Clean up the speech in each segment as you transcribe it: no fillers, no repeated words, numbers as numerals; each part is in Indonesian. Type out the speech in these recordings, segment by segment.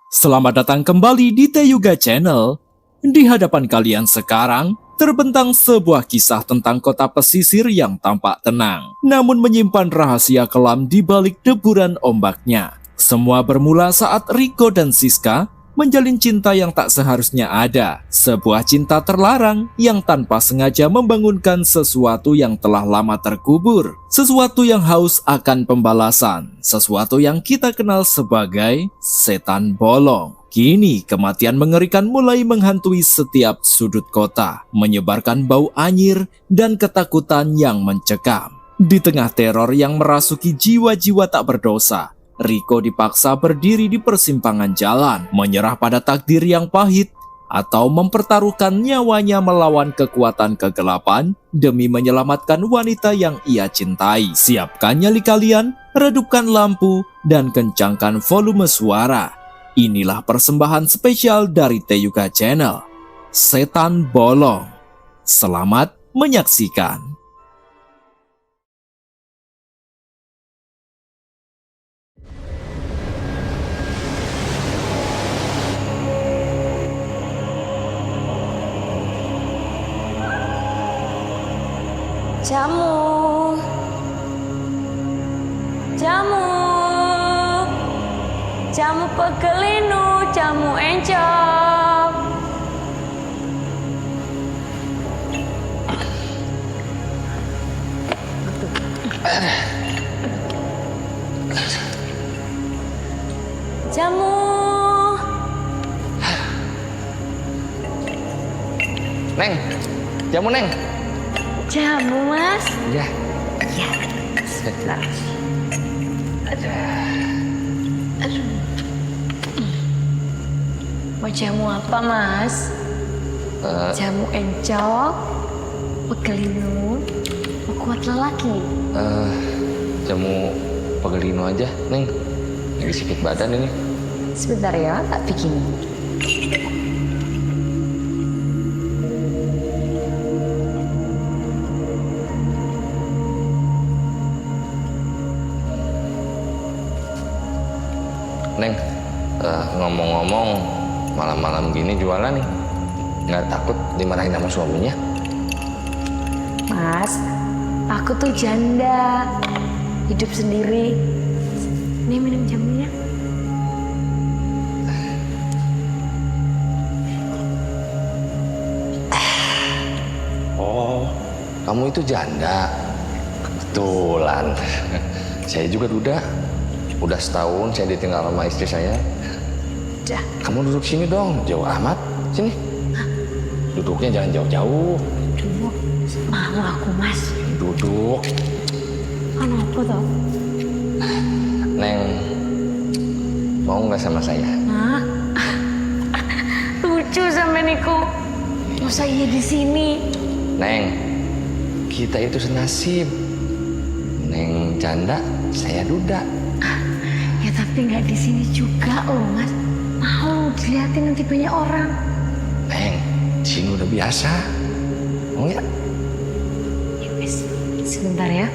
Selamat datang kembali di Teyuga Channel. Di hadapan kalian sekarang, terbentang sebuah kisah tentang kota pesisir yang tampak tenang, namun menyimpan rahasia kelam di balik deburan ombaknya. Semua bermula saat Riko dan Siska menjalin cinta yang tak seharusnya ada. Sebuah cinta terlarang yang tanpa sengaja membangunkan sesuatu yang telah lama terkubur. Sesuatu yang haus akan pembalasan. Sesuatu yang kita kenal sebagai setan bolong. Kini kematian mengerikan mulai menghantui setiap sudut kota, menyebarkan bau anyir dan ketakutan yang mencekam. Di tengah teror yang merasuki jiwa-jiwa tak berdosa, Riko dipaksa berdiri di persimpangan jalan, menyerah pada takdir yang pahit, atau mempertaruhkan nyawanya melawan kekuatan kegelapan demi menyelamatkan wanita yang ia cintai. Siapkan nyali kalian, redupkan lampu, dan kencangkan volume suara. Inilah persembahan spesial dari Teyuga Channel, Setan Bolong. Selamat menyaksikan. Jamu, jamu, jamu pegelinu, jamu encok. Jamu, Neng, jamu Neng. jamu mas. Ya. Ya, sebentar. Aduh. Mau jamu apa mas? Jamu encok, pegelinu, kuat lelaki. Jamu pegelino aja, Neng. Lagi sakit badan ini. Sebentar ya, tak bikin. Neng, ngomong-ngomong, malam-malam gini jualan nih. Nggak takut dimarahin sama suaminya? Mas, aku tuh janda, hidup sendiri. Nih minum jamunya. Oh, kamu itu janda. Betulan. Saya juga duda. Udah setahun saya ditinggal sama istri saya. Udah. Kamu duduk sini dong, jauh amat. Sini. Duduknya jangan jauh-jauh. Duduk. Mau aku mas. Duduk. Kenapa toh? Neng, mau nggak sama saya? Hah? Lucu sama Niko. Masa iya di sini? Neng, kita itu senasib. Neng janda, saya duda. Ya tapi nggak di sini juga loh mas. Mau dilihatin nanti banyak orang. Neng, di sini udah biasa. Mau ya? Ya wes, sebentar ya.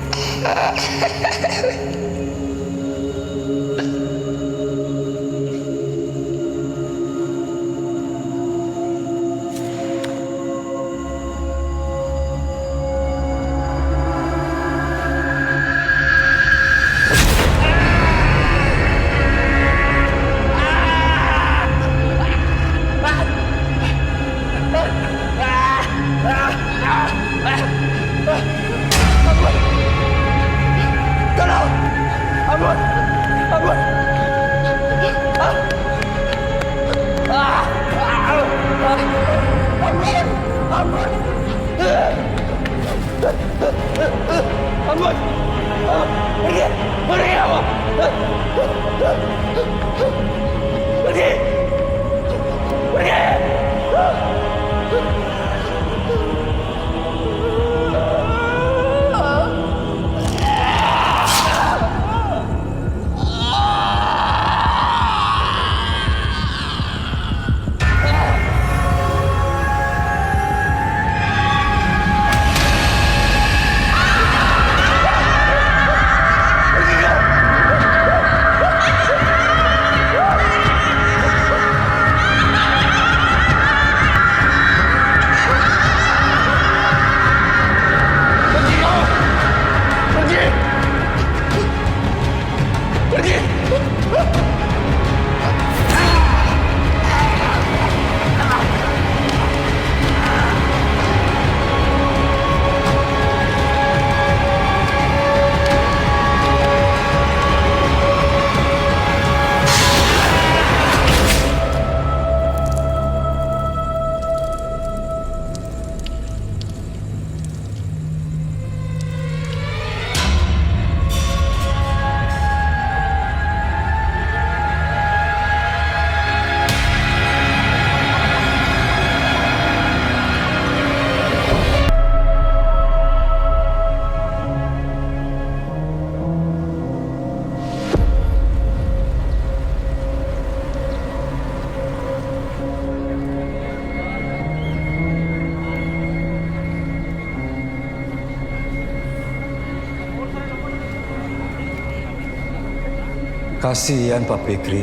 Kasihan Pak Fikri,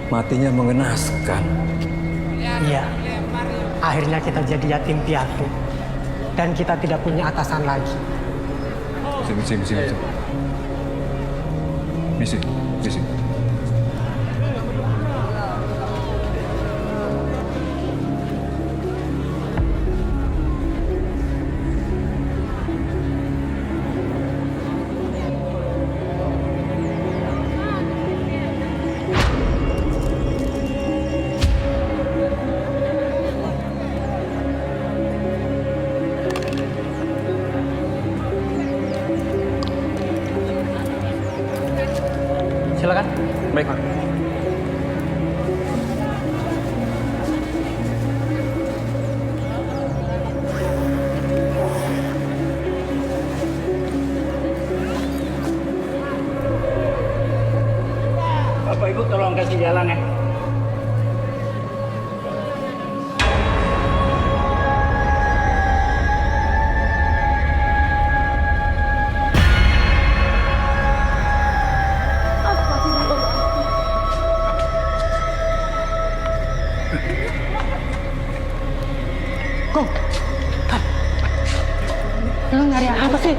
matinya mengenaskan. Iya, akhirnya kita jadi yatim piatu. Dan kita tidak punya atasan lagi. Misi. Silakan. Baik, Pak. Bapak Ibu tolong kasih jalan ya. Kong, lu nyari apa sih?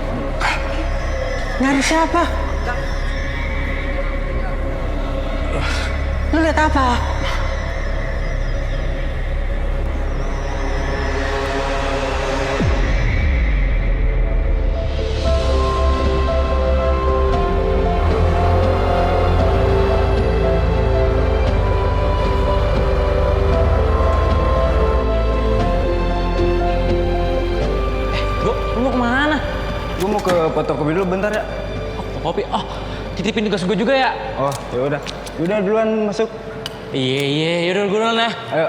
Nyari siapa? Lu lihat apa? Lu mau kemana? Gue mau ke fotokopi dulu bentar ya. Kopi. Oh, titipin tugas gue juga ya. Oh, ya udah. Udah duluan masuk. Iya, yaudah gue duluan ya. Ayo.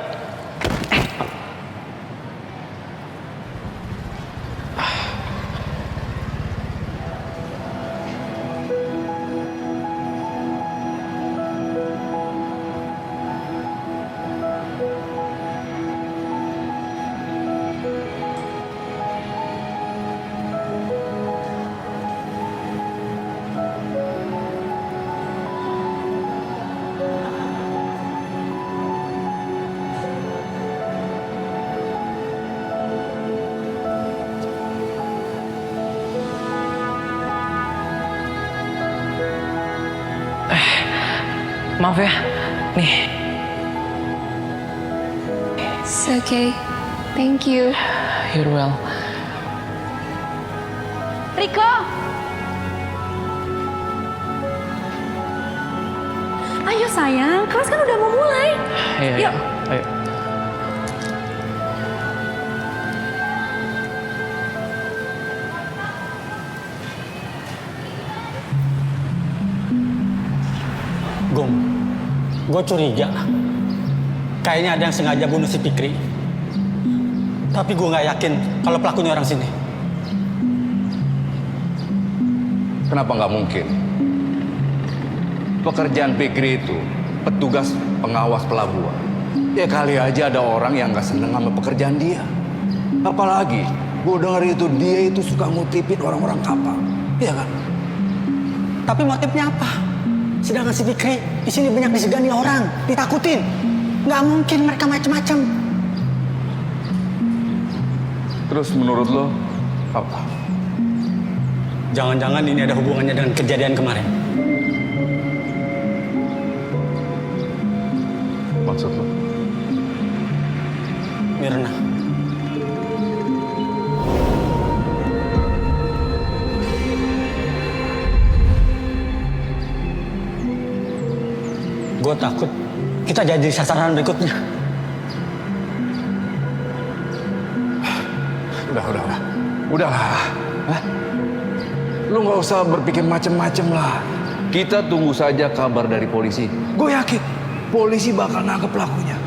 Maaf ya. Nih, It's okay. Thank you. you're well. Riko! Ayo sayang, kelas kan udah mau mulai. Iya, Yuk. ayo. Gong, gue curiga. Kayaknya ada yang sengaja bunuh si Fikri. Tapi gue nggak yakin kalau pelakunya orang sini. Kenapa nggak mungkin? Pekerjaan Fikri itu petugas pengawas pelabuhan. Ya kali aja ada orang yang nggak seneng sama pekerjaan dia. Apalagi gue dengar itu dia itu suka ngutipin orang-orang kapal. Iya kan? Tapi motifnya apa? Sedangkan si Fikri di sini banyak disegani orang, ditakutin. Nggak mungkin mereka macam-macam. Terus menurut lo apa? Jangan-jangan ini ada hubungannya dengan kejadian kemarin. Maksud lo? Mirna. Gue takut kita jadi sasaran berikutnya. Udahlah. Hah? Lu nggak usah berpikir macem-macem lah. Kita tunggu saja kabar dari polisi. Gue yakin polisi bakal nangkep pelakunya.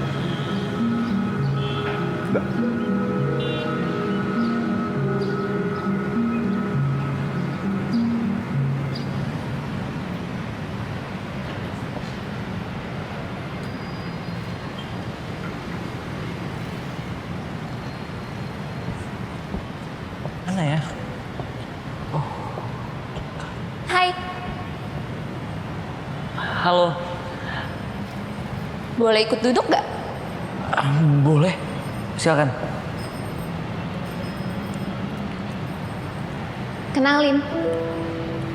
Mana ya? Hai. kakak lo. Boleh ikut duduk gak? Boleh, silakan. Kenalin,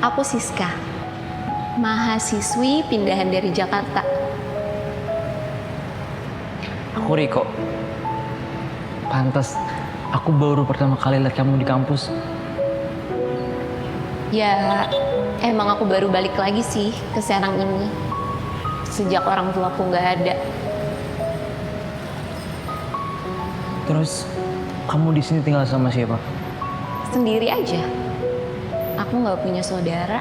aku Siska, mahasiswi pindahan dari Jakarta. Aku Riko. Pantes, aku baru pertama kali lihat kamu di kampus. Ya, emang aku baru balik lagi sih ke Serang ini. Sejak orang tuaku nggak ada. Terus, kamu di sini tinggal sama siapa? Sendiri aja. Aku nggak punya saudara.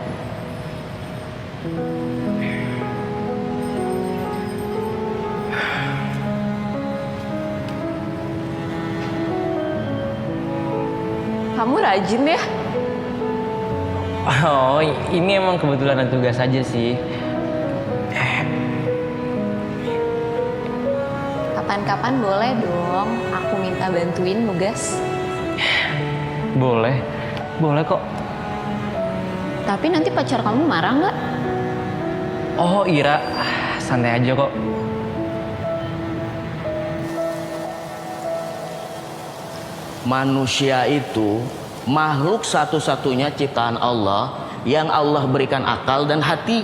Kamu rajin ya? Oh, ini emang kebetulan ada tugas aja sih. Kapan-kapan boleh dong aku minta bantuin nugas. Boleh, boleh kok. Tapi nanti pacar kamu marah nggak? Oh, Ira, santai aja kok. Manusia itu makhluk satu-satunya ciptaan Allah yang Allah berikan akal dan hati.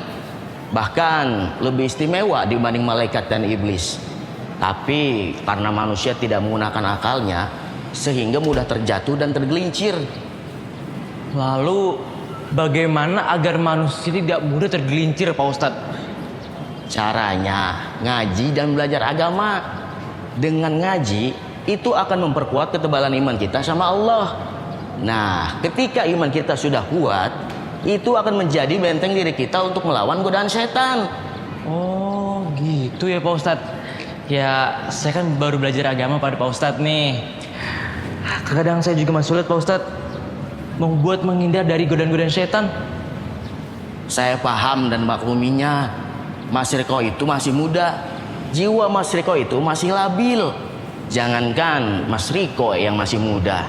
Bahkan lebih istimewa dibanding malaikat dan iblis. Tapi karena manusia tidak menggunakan akalnya, sehingga mudah terjatuh dan tergelincir. Lalu, bagaimana agar manusia tidak mudah tergelincir, Pak Ustadz? Caranya ngaji dan belajar agama. Dengan ngaji itu akan memperkuat ketebalan iman kita sama Allah. Nah, ketika iman kita sudah kuat, itu akan menjadi benteng diri kita untuk melawan godaan setan. Oh, gitu ya Pak Ustadz. Ya, saya kan baru belajar agama pada Pak Ustadz nih. Kadang saya juga masih sulit Pak Ustadz membuat menghindar dari godaan-godaan setan. Saya paham dan makluminya. Mas Riko itu masih muda. Jiwa Mas Riko itu masih labil. Jangankan Mas Riko yang masih muda,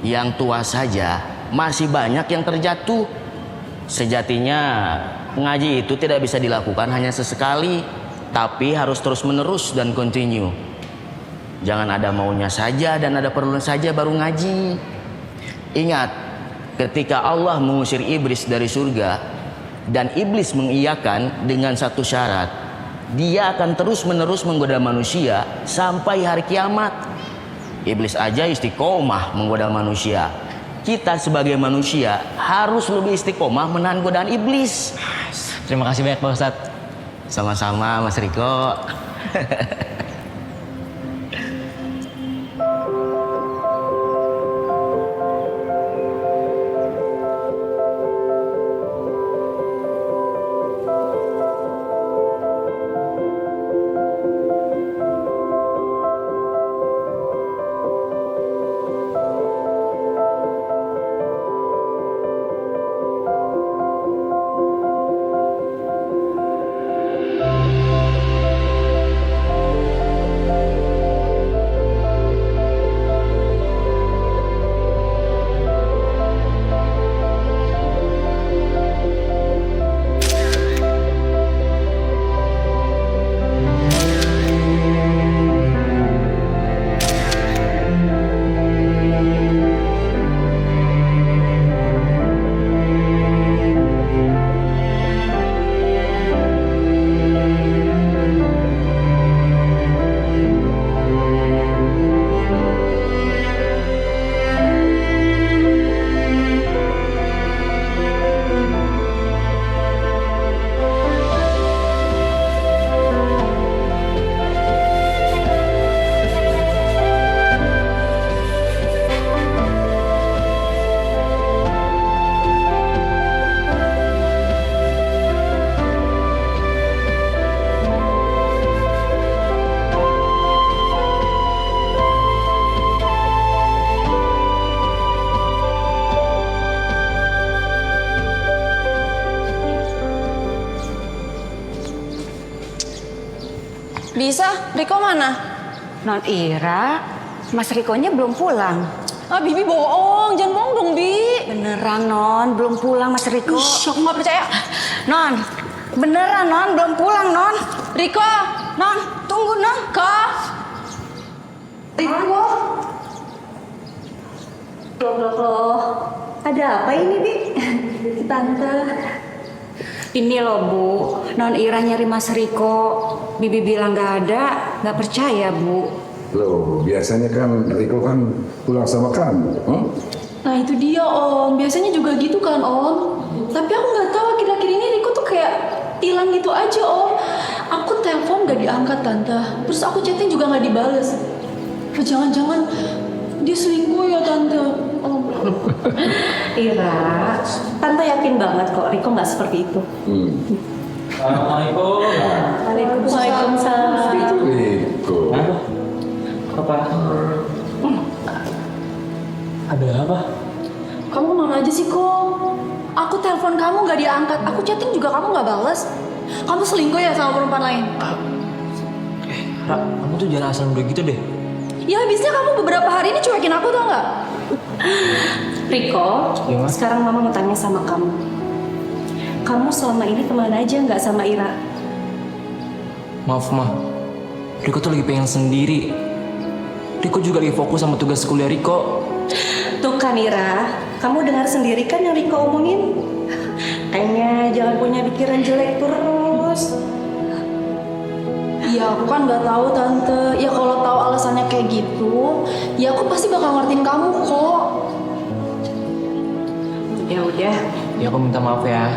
yang tua saja masih banyak yang terjatuh. Sejatinya ngaji itu tidak bisa dilakukan hanya sesekali, tapi harus terus menerus dan continue. Jangan ada maunya saja dan ada perlunya saja baru ngaji. Ingat, ketika Allah mengusir iblis dari surga dan iblis mengiyakan dengan satu syarat, dia akan terus-menerus menggoda manusia sampai hari kiamat. Iblis aja istiqomah menggoda manusia. Kita sebagai manusia harus lebih istiqomah menahan godaan iblis. Terima kasih banyak Pak Ustadz. Sama-sama Mas Riko. Bisa, Riko mana? Non Ira, Mas Rikonya belum pulang. Ah, Bibi bohong, jangan bohong dong, Bi. Beneran Non, belum pulang Mas Riko. Ih, aku nggak percaya. Non, beneran Non, belum pulang Non. Riko, Non, tunggu Non. Riko. Loh, ada apa ini Bi? Tante. Ini loh Bu, Non Ira nyari Mas Riko. Bibi bilang gak ada, gak percaya Bu. Loh, biasanya kan Riko kan pulang sama kamu. nah itu dia Om. Biasanya juga gitu kan Om. Tapi aku nggak tahu akhir-akhir ini Riko tuh kayak hilang gitu aja Om. Aku telepon gak diangkat Tante. Terus aku chatting juga nggak dibales. Oh, jangan-jangan dia selingkuh ya Tante. Om. Ira, Tante yakin banget kok Riko gak seperti itu. Assalamualaikum. Waalaikumsalam. Riko. Apa? Ada apa? Kamu kemana aja sih kok? Aku telepon kamu gak diangkat. Aku chatting juga kamu gak bales. Kamu selingkuh ya sama perempuan lain? Ra, kamu tuh jangan asal udah gitu deh. Ya habisnya kamu beberapa hari ini cuekin aku tau gak? Riko, Iya, Ma? sekarang Mama mau tanya sama kamu. Kamu selama ini kemana aja nggak sama Ira? Maaf Ma, Riko tuh lagi pengen sendiri. Riko juga lagi fokus sama tugas kuliah Riko. Tuh kan Ira, kamu dengar sendiri kan yang Riko omongin? Kayaknya jangan punya pikiran jelek terus. Ya aku kan nggak tahu Tante. Ya kalau tahu alasannya kayak gitu, ya aku pasti bakal ngertiin kamu kok. Ya udah. Ya aku minta maaf ya.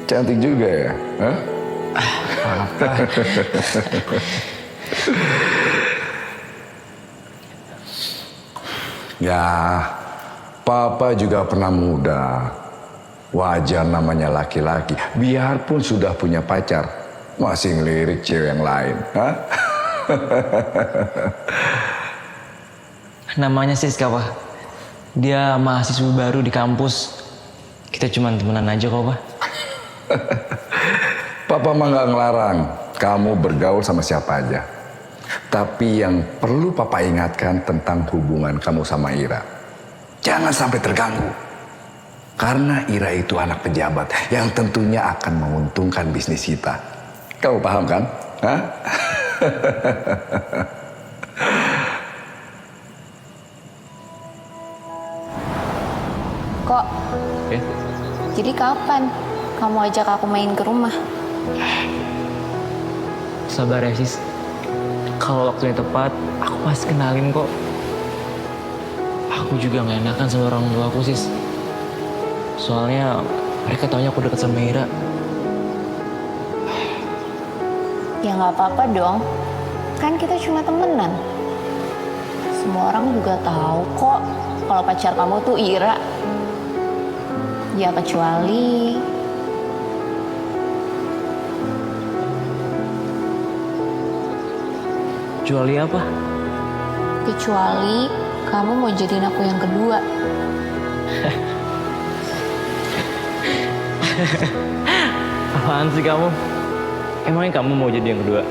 Cantik juga ya? Hah? Ya, Papa juga pernah muda. Wajar namanya laki-laki. Biarpun sudah punya pacar, masih ngelirik cewek yang lain. Hah? Namanya Siska, Pak. Dia mahasiswa baru di kampus. Kita cuma temenan aja kok, Pak. Papa mah nggak ngelarang kamu bergaul sama siapa aja. Tapi yang perlu Papa ingatkan tentang hubungan kamu sama Ira. Jangan sampai terganggu. Karena Ira itu anak pejabat yang tentunya akan menguntungkan bisnis kita. Kamu paham kan? Hah? Kok, Ya? jadi kapan kamu ajak aku main ke rumah? Sabar ya, Sis. Kalau waktunya tepat, aku pasti kenalin kok. Aku juga gak enakan sama orang tua aku, Sis. Soalnya mereka taunya aku deket sama Ira. Ya nggak apa-apa dong, kan kita cuma temenan. Semua orang juga tahu kok kalau pacar kamu tuh Ira. Ya kecuali Kecuali apa? kecuali kamu mau jadiin aku yang kedua. Apaan sih kamu? Emangnya kamu mau jadi yang kedua?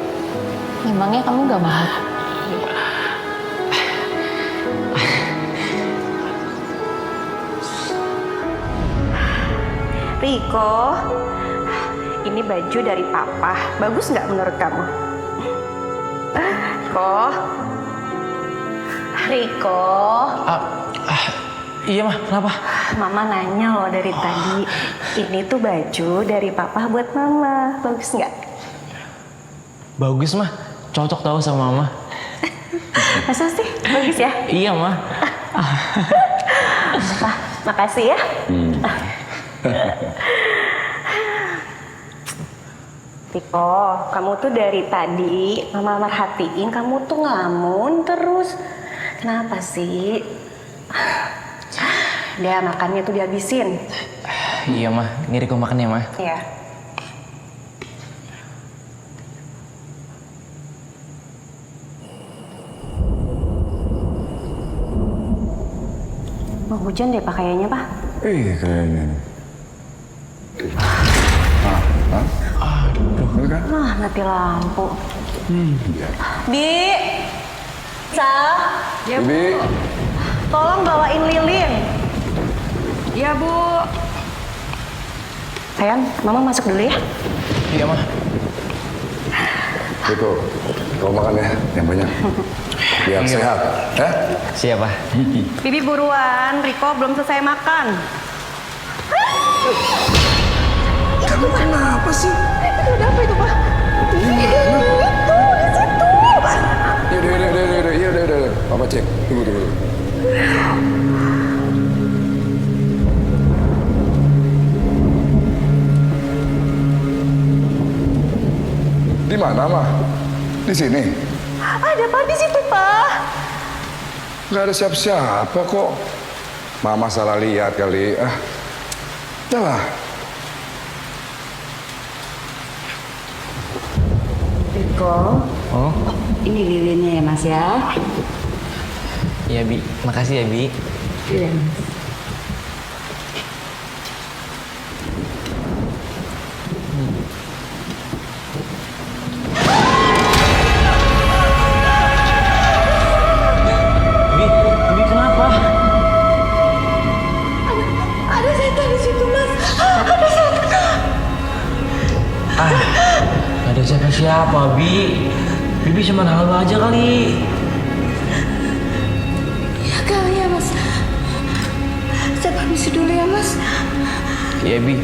Emangnya kamu gak mau? Riko, ini baju dari Papa. Bagus nggak menurut kamu? Riko, Iya mah, kenapa? Mama nanya loh dari tadi. Ini tuh baju dari Papa buat Mama. Bagus nggak? Bagus mah, cocok tahu sama Mama. Masa sih? Bagus ya? Iya mah. Papa, makasih ya. Riko, kamu tuh dari tadi Mama merhatiin kamu tuh ngelamun terus. Kenapa sih? Dia makannya tuh dihabisin. Iya mah, ini Riko makan ya mah. Iya. Mau hujan deh pakaiannya, Pak. Iya kayaknya. Bener kan? Mati lampu. Iya. Bi, Sa, ya Bu. Bibi, Tolong bawain lilin. Iya Bu. Sayang, Mama masuk dulu ya. Iya mah. Riko, kau makan ya, yang banyak. Biar sehat, ya? Siapa? Bibi buruan, Riko belum selesai makan. Kamu kenapa sih? Itu ada apa itu, Pak? Itu, di situ. Yaudah. Papa cek. Tunggu. Di mana, Ma? Di sini? Ada apa di situ, Pak? Gak ada siapa-siapa kok. Mama salah lihat kali. Udah lah. Riko. Oh? Ini lilinnya ya, Mas ya. Iya Bi, makasih ya Bi. Iya. Bi kenapa? Ada setan di situ, Mas. Ada setan. Ada siapa-siapa Bi. Bibi cuma halu aja kali. Ya kali ya, Mas. Saya permisi dulu ya, Mas. Iya Bi.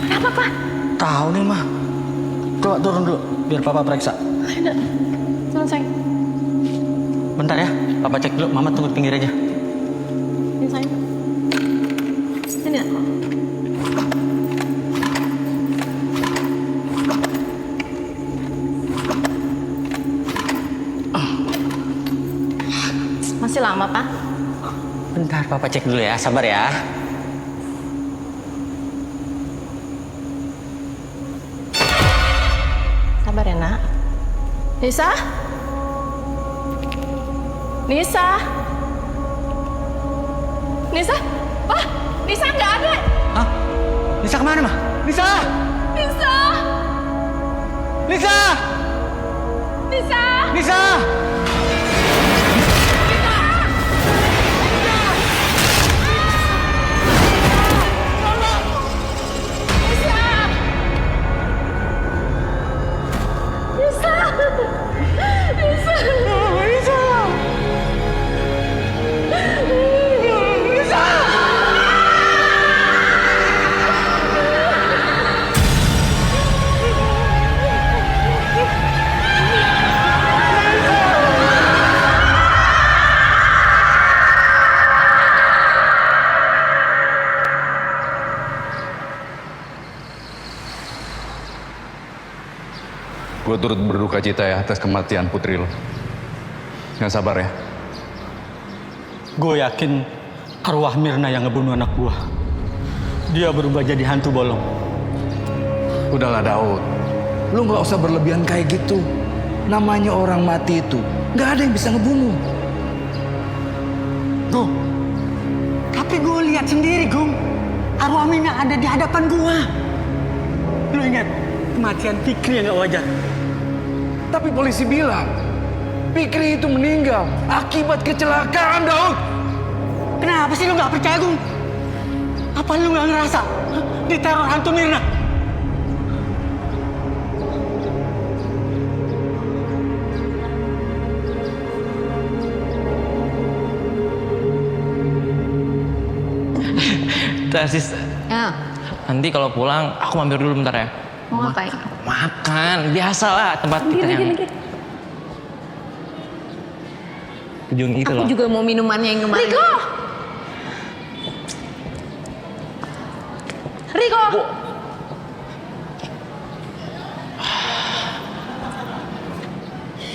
Kenapa, Pak? Tahu nih mah. Coba turun dulu biar papa periksa. Jangan sayang. Bentar ya, papa cek dulu. Mama tunggu di pinggir aja. Ini sayang. Sini ya. Masih lama, Pak? Bentar, papa cek dulu ya. Sabar ya. Sabar ya, Nak. Nisa? Nisa? Nisa? Pak, Nisa nggak ada. Hah? Nisa kemana mah? Nisa! Nisa! Nisa! Nisa! Nisa! Gue turut berduka cita ya atas kematian putri lo. Yang sabar ya. Gue yakin arwah Mirna yang ngebunuh anak gue. Dia berubah jadi hantu bolong. Udahlah Daud, lu nggak usah berlebihan kayak gitu. Namanya orang mati itu nggak ada yang bisa ngebunuh. Tuh, tapi gue lihat sendiri, Gung. Arwah Mirna ada di hadapan gue. Lu ingat kematian Fikri yang gak wajar? Tapi polisi bilang Fikri itu meninggal akibat kecelakaan, Daud. Kenapa sih lu gak percaya, Gung? Apa lu gak ngerasa diteror hantu Mirna? Sis, Ya, nanti kalau pulang aku mampir dulu bentar ya. mau ngapain? Makan, biasalah tempat kita yang... ujung itu loh. Aku juga mau minumannya yang kemarin. Riko! Riko!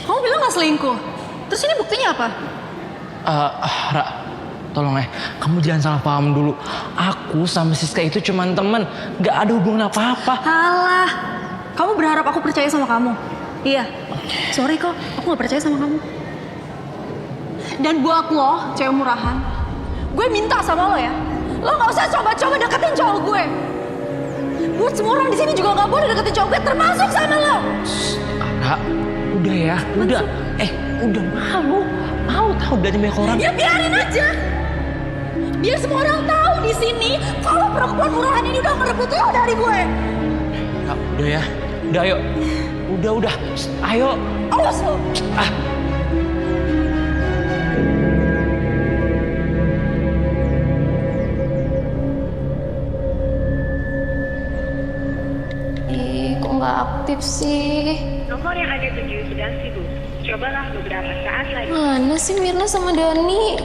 Kamu bilang gak selingkuh? Terus ini buktinya apa? Ra, tolong ya, kamu jangan salah paham dulu. Aku sama Siska itu cuma temen, gak ada hubungan apa-apa. Alah, kamu berharap aku percaya sama kamu? Iya. Sorry kok, aku gak percaya sama kamu. Dan buat lo, cewek murahan, gue minta sama lo ya, lo gak usah coba-coba deketin cowok gue. Buat semua orang di sini juga gak boleh deketin cowok gue, termasuk sama lo. Ra, udah ya, udah. Udah malu tahu dari banyak orang. Ya biarin aja. Biar semua orang tahu di sini kalau perempuan murahan ini udah merebut lo dari gue. Ra, udah ya, udah ayo. Udah, ayo. Awas lo. Ih, kok nggak aktif sih? Nomor yang ada tuju sedang sibuk. Cobalah beberapa saat lagi. Mana sih Mirna sama Dani?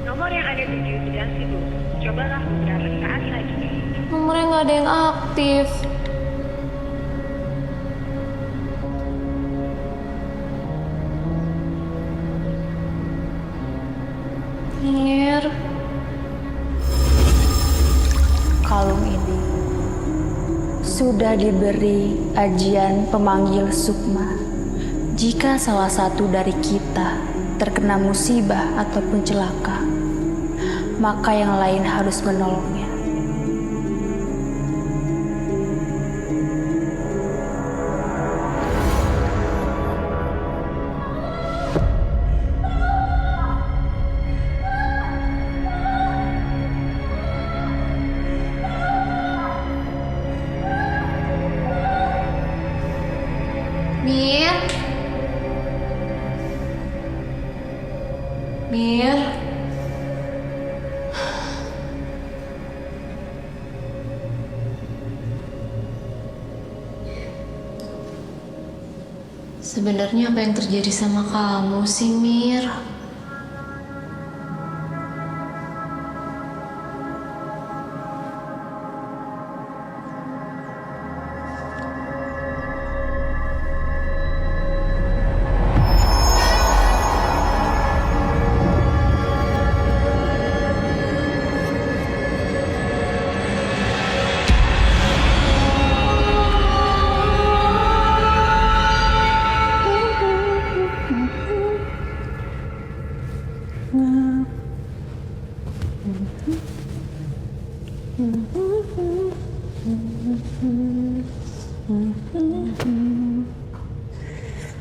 Nomor yang ada tuju sedang sibuk. Cobalah beberapa saat lagi. Nomornya nggak ada yang aktif. Mir, Kalung ini sudah diberi ajian pemanggil sukma. Jika salah satu dari kita terkena musibah ataupun celaka, maka yang lain harus menolongnya. Mir. Mir. Sebenarnya apa yang terjadi sama kamu sih, Mir?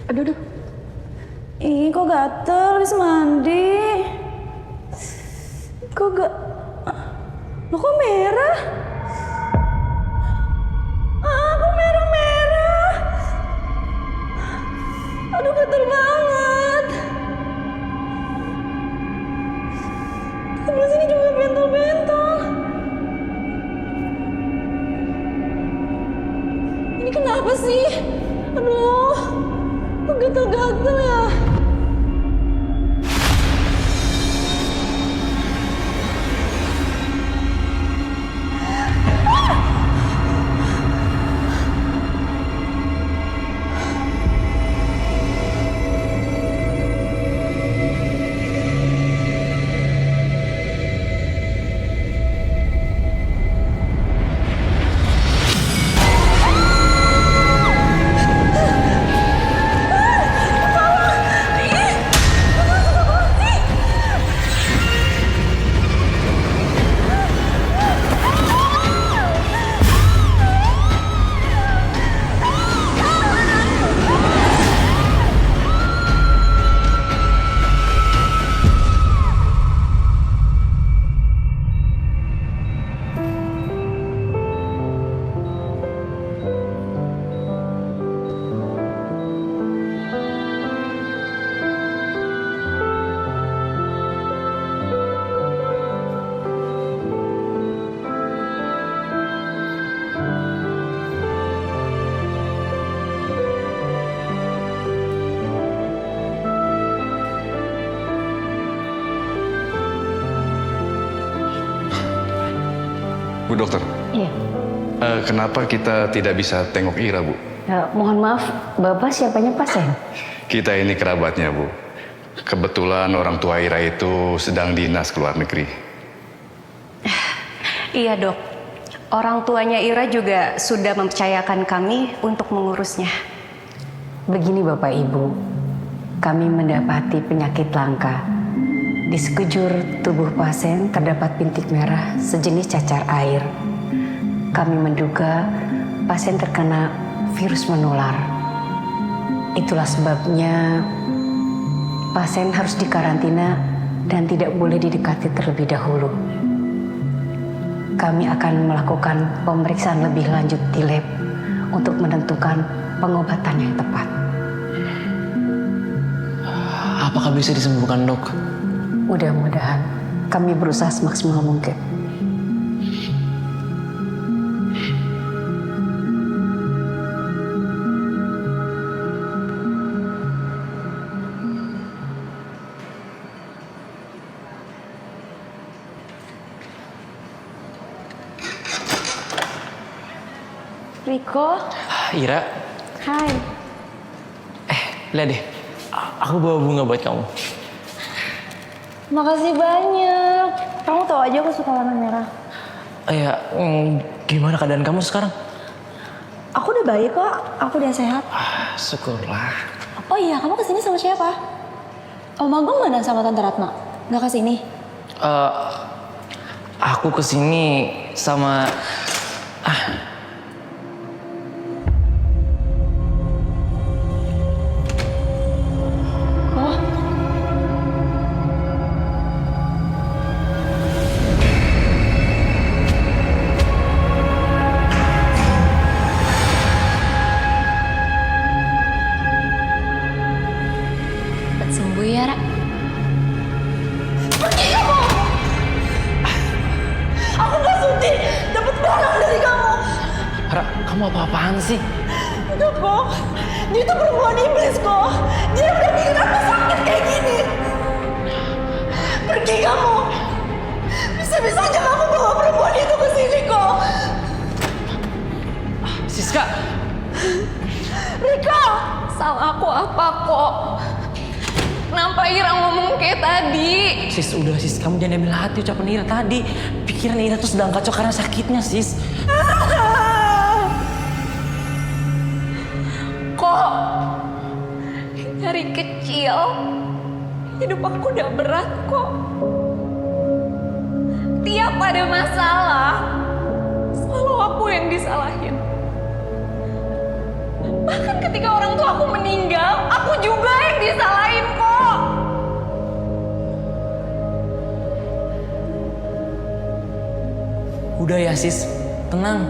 Aduh. Ih, kok gatel habis mandi? Kok gak... Loh, kok merah? Kok merah-merah? Aduh, gatel banget. Sebelah sini juga bentol-bentol. Ini kenapa sih? Aduh, kok gatel-gatel ya? Bu dokter, Iya. kenapa kita tidak bisa tengok Ira, Bu? Mohon maaf, Bapak siapanya pasien? Kita ini kerabatnya, Bu. Kebetulan orang tua Ira itu sedang dinas ke luar negeri. Iya dok, orang tuanya Ira juga sudah mempercayakan kami untuk mengurusnya. Begini Bapak Ibu, kami mendapati penyakit langka. Di sekujur tubuh pasien terdapat bintik merah sejenis cacar air. Kami menduga pasien terkena virus menular. Itulah sebabnya pasien harus dikarantina dan tidak boleh didekati terlebih dahulu. Kami akan melakukan pemeriksaan lebih lanjut di lab untuk menentukan pengobatan yang tepat. Apakah bisa disembuhkan, Dok? Mudah-mudahan kami berusaha semaksimal mungkin. Riko. Ira, Hai. lihat deh. Aku bawa bunga buat kamu. Makasih banyak. Kamu tahu aja aku suka warna merah. Ya, gimana keadaan kamu sekarang? Aku udah baik kok. Aku udah sehat. Syukurlah. Oh iya, kamu kesini sama siapa? Om Agung mana sama Tante Ratna? Nggak kesini? Aku kesini sama... Sembuh ya, Ra. Pergi kamu! Aku gak sudi dapat barang dari kamu. Ra, kamu apa-apaan sih? Enggak kok, dia itu perempuan iblis kok. Dia udah bikin aku sakit kayak gini. Pergi kamu. Bisa-bisanya kamu bawa perempuan itu ke sini kok. Siska! Rika! Salah aku apa kok? Kenapa Ira ngomong kayak tadi? Sis, udah sis, kamu jangan ambil hati ucapan Ira tadi. Pikiran Ira tuh sedang kacau karena sakitnya, sis. Kok dari kecil hidup aku udah berat kok. Tiap ada masalah selalu aku yang disalahin. Bahkan ketika orang tua aku meninggal, aku juga yang disalahin kok. Udah ya sis, tenang.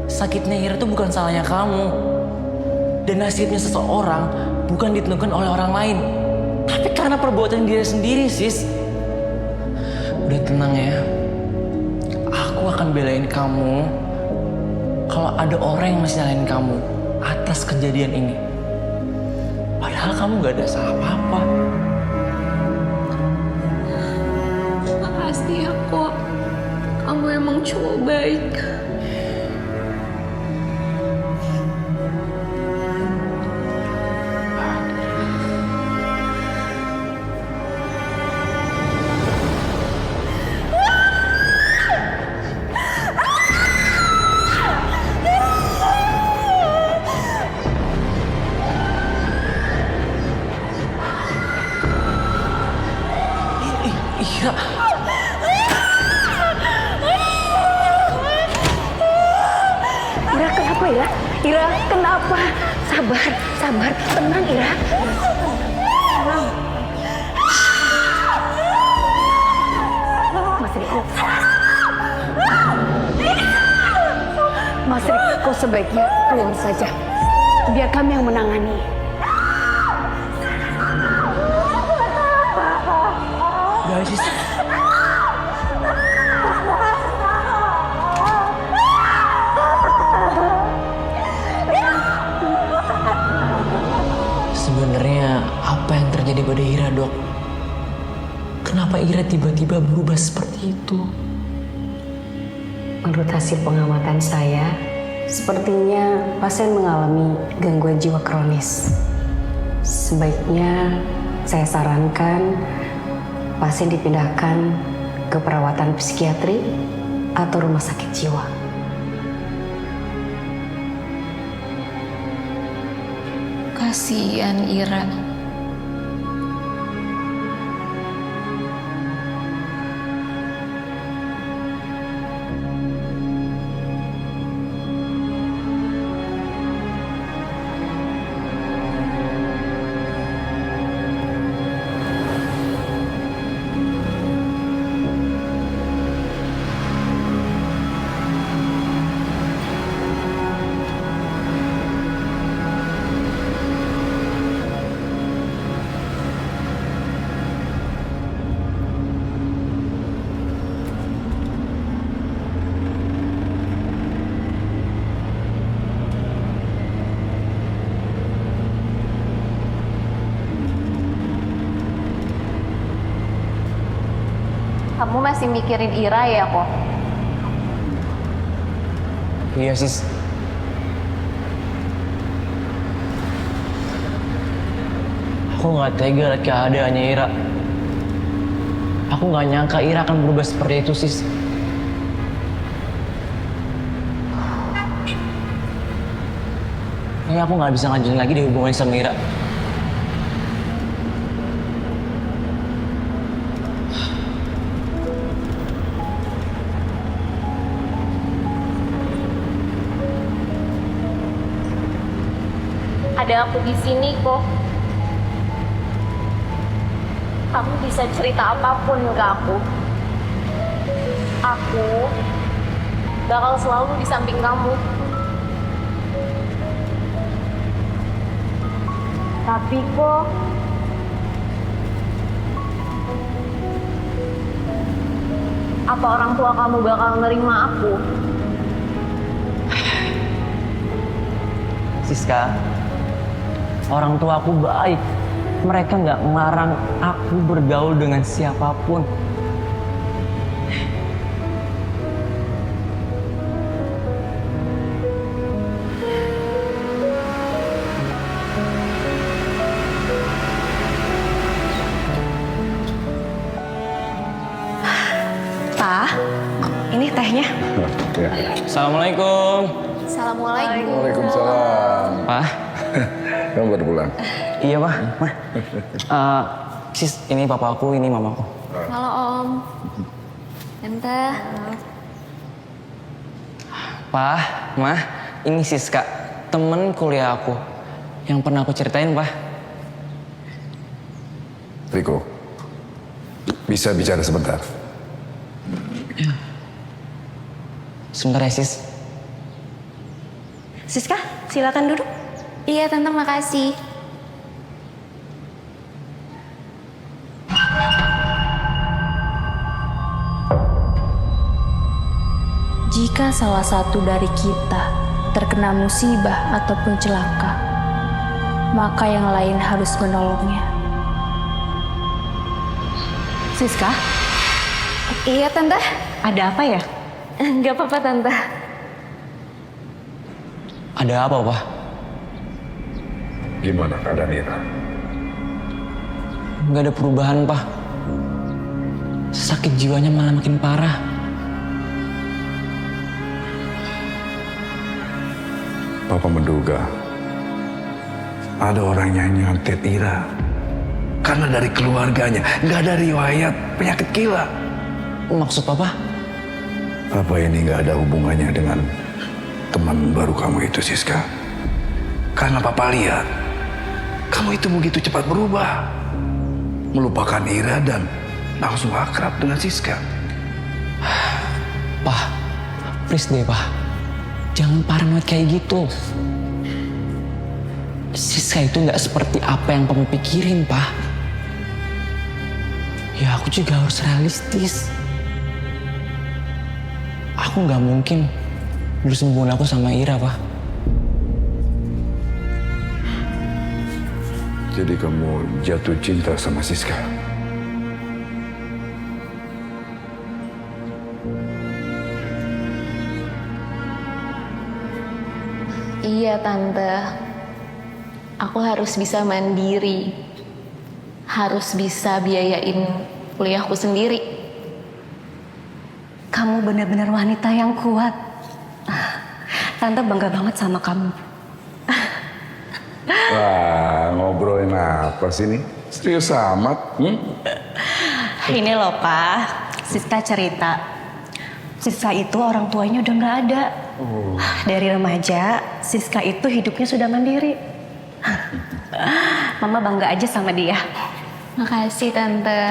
Sakitnya Ira tuh bukan salahnya kamu. Dan nasibnya seseorang bukan ditentukan oleh orang lain. Tapi karena perbuatan dia sendiri, sis. Udah tenang ya. Aku akan belain kamu kalau ada orang yang masih nyalain kamu atas kejadian ini. Padahal kamu gak ada salah apa-apa. Makasih ya kok. Kamu emang cowok baik. Ira. Ira kenapa ya? Ira kenapa? Sabar, sabar, tenang Ira. Tenang. Mas Riko. Mas Riko sebaiknya keluar saja. Biar kami yang menangani. Udah sis. Sebenarnya apa yang terjadi pada Ira, Dok? Kenapa Ira tiba-tiba berubah seperti itu? menurut hasil pengamatan saya, sepertinya pasien mengalami gangguan jiwa kronis. Sebaiknya saya sarankan pasien dipindahkan ke perawatan psikiatri atau rumah sakit jiwa. Kasihan Ira. Kamu masih mikirin Ira ya kok? Iya sis. Aku nggak tega lihat keadaannya Ira. Aku nggak nyangka Ira akan berubah seperti itu sis. Kayaknya aku nggak bisa ngajuin lagi di hubungan sama Ira. Ada aku di sini kok. Kamu bisa cerita apapun ke aku. Aku bakal selalu di samping kamu. Tapi kok apa orang tua kamu bakal nerima aku? Siska, orang tua aku baik. Mereka nggak ngelarang aku bergaul dengan siapapun. Pa, ini tehnya. Ya. Assalamualaikum. Assalamualaikum. Waalaikumsalam. Pa. Kamu baru pulang? Iya, Pak. Ma. Sis, ini papa aku, ini mamaku. Halo Om. Tante. Pa, Ma, ini Siska, temen kuliah aku. Yang pernah aku ceritain, Pa. Riko, bisa bicara sebentar? Sebentar ya, Sis. Siska, silakan duduk. Iya Tante, makasih. Jika salah satu dari kita terkena musibah ataupun celaka, maka yang lain harus menolongnya. Siska, Iya Tante. ada apa ya? Gak apa-apa Tante. Ada apa, Pa? Gimana keadaan Ira? Nggak ada perubahan, Pa. Sakit jiwanya malah makin parah. Papa menduga ada orang yang nyantet Ira. Karena dari keluarganya nggak ada riwayat penyakit gila. Maksud Papa? Apa ini nggak ada hubungannya dengan teman baru kamu itu, Siska? Karena Papa lihat kamu itu begitu cepat berubah, melupakan Ira dan langsung akrab dengan Siska. Pa, please deh, Pa. Jangan paranoid kayak gitu. Siska itu nggak seperti apa yang kamu pikirin, Pa. Ya aku juga harus realistis. Aku nggak mungkin bersembunyi aku sama Ira, Pa. Jadi kamu jatuh cinta sama Siska? Iya Tante, aku harus bisa mandiri, harus bisa biayain kuliahku sendiri. Kamu benar-benar wanita yang kuat. Tante bangga banget sama kamu. Wah, ngobrolin apa sih nih? Serius amat? Ini loh Pak, Siska cerita. Siska itu orang tuanya udah nggak ada. Dari remaja, Siska itu hidupnya sudah mandiri. Mama bangga aja sama dia. Makasih Tante.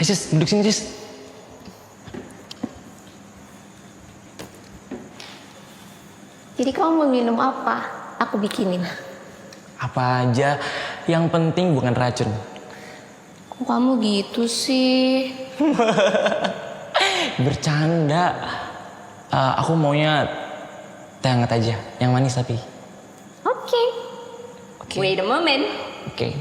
Sis, duduk sini, Sis. Jadi kamu mau minum apa? Aku bikinin. Apa aja, yang penting bukan racun. Kok kamu gitu sih? Bercanda. Aku maunya teh hangat aja, yang manis tapi. Oke. Wait a moment. Oke.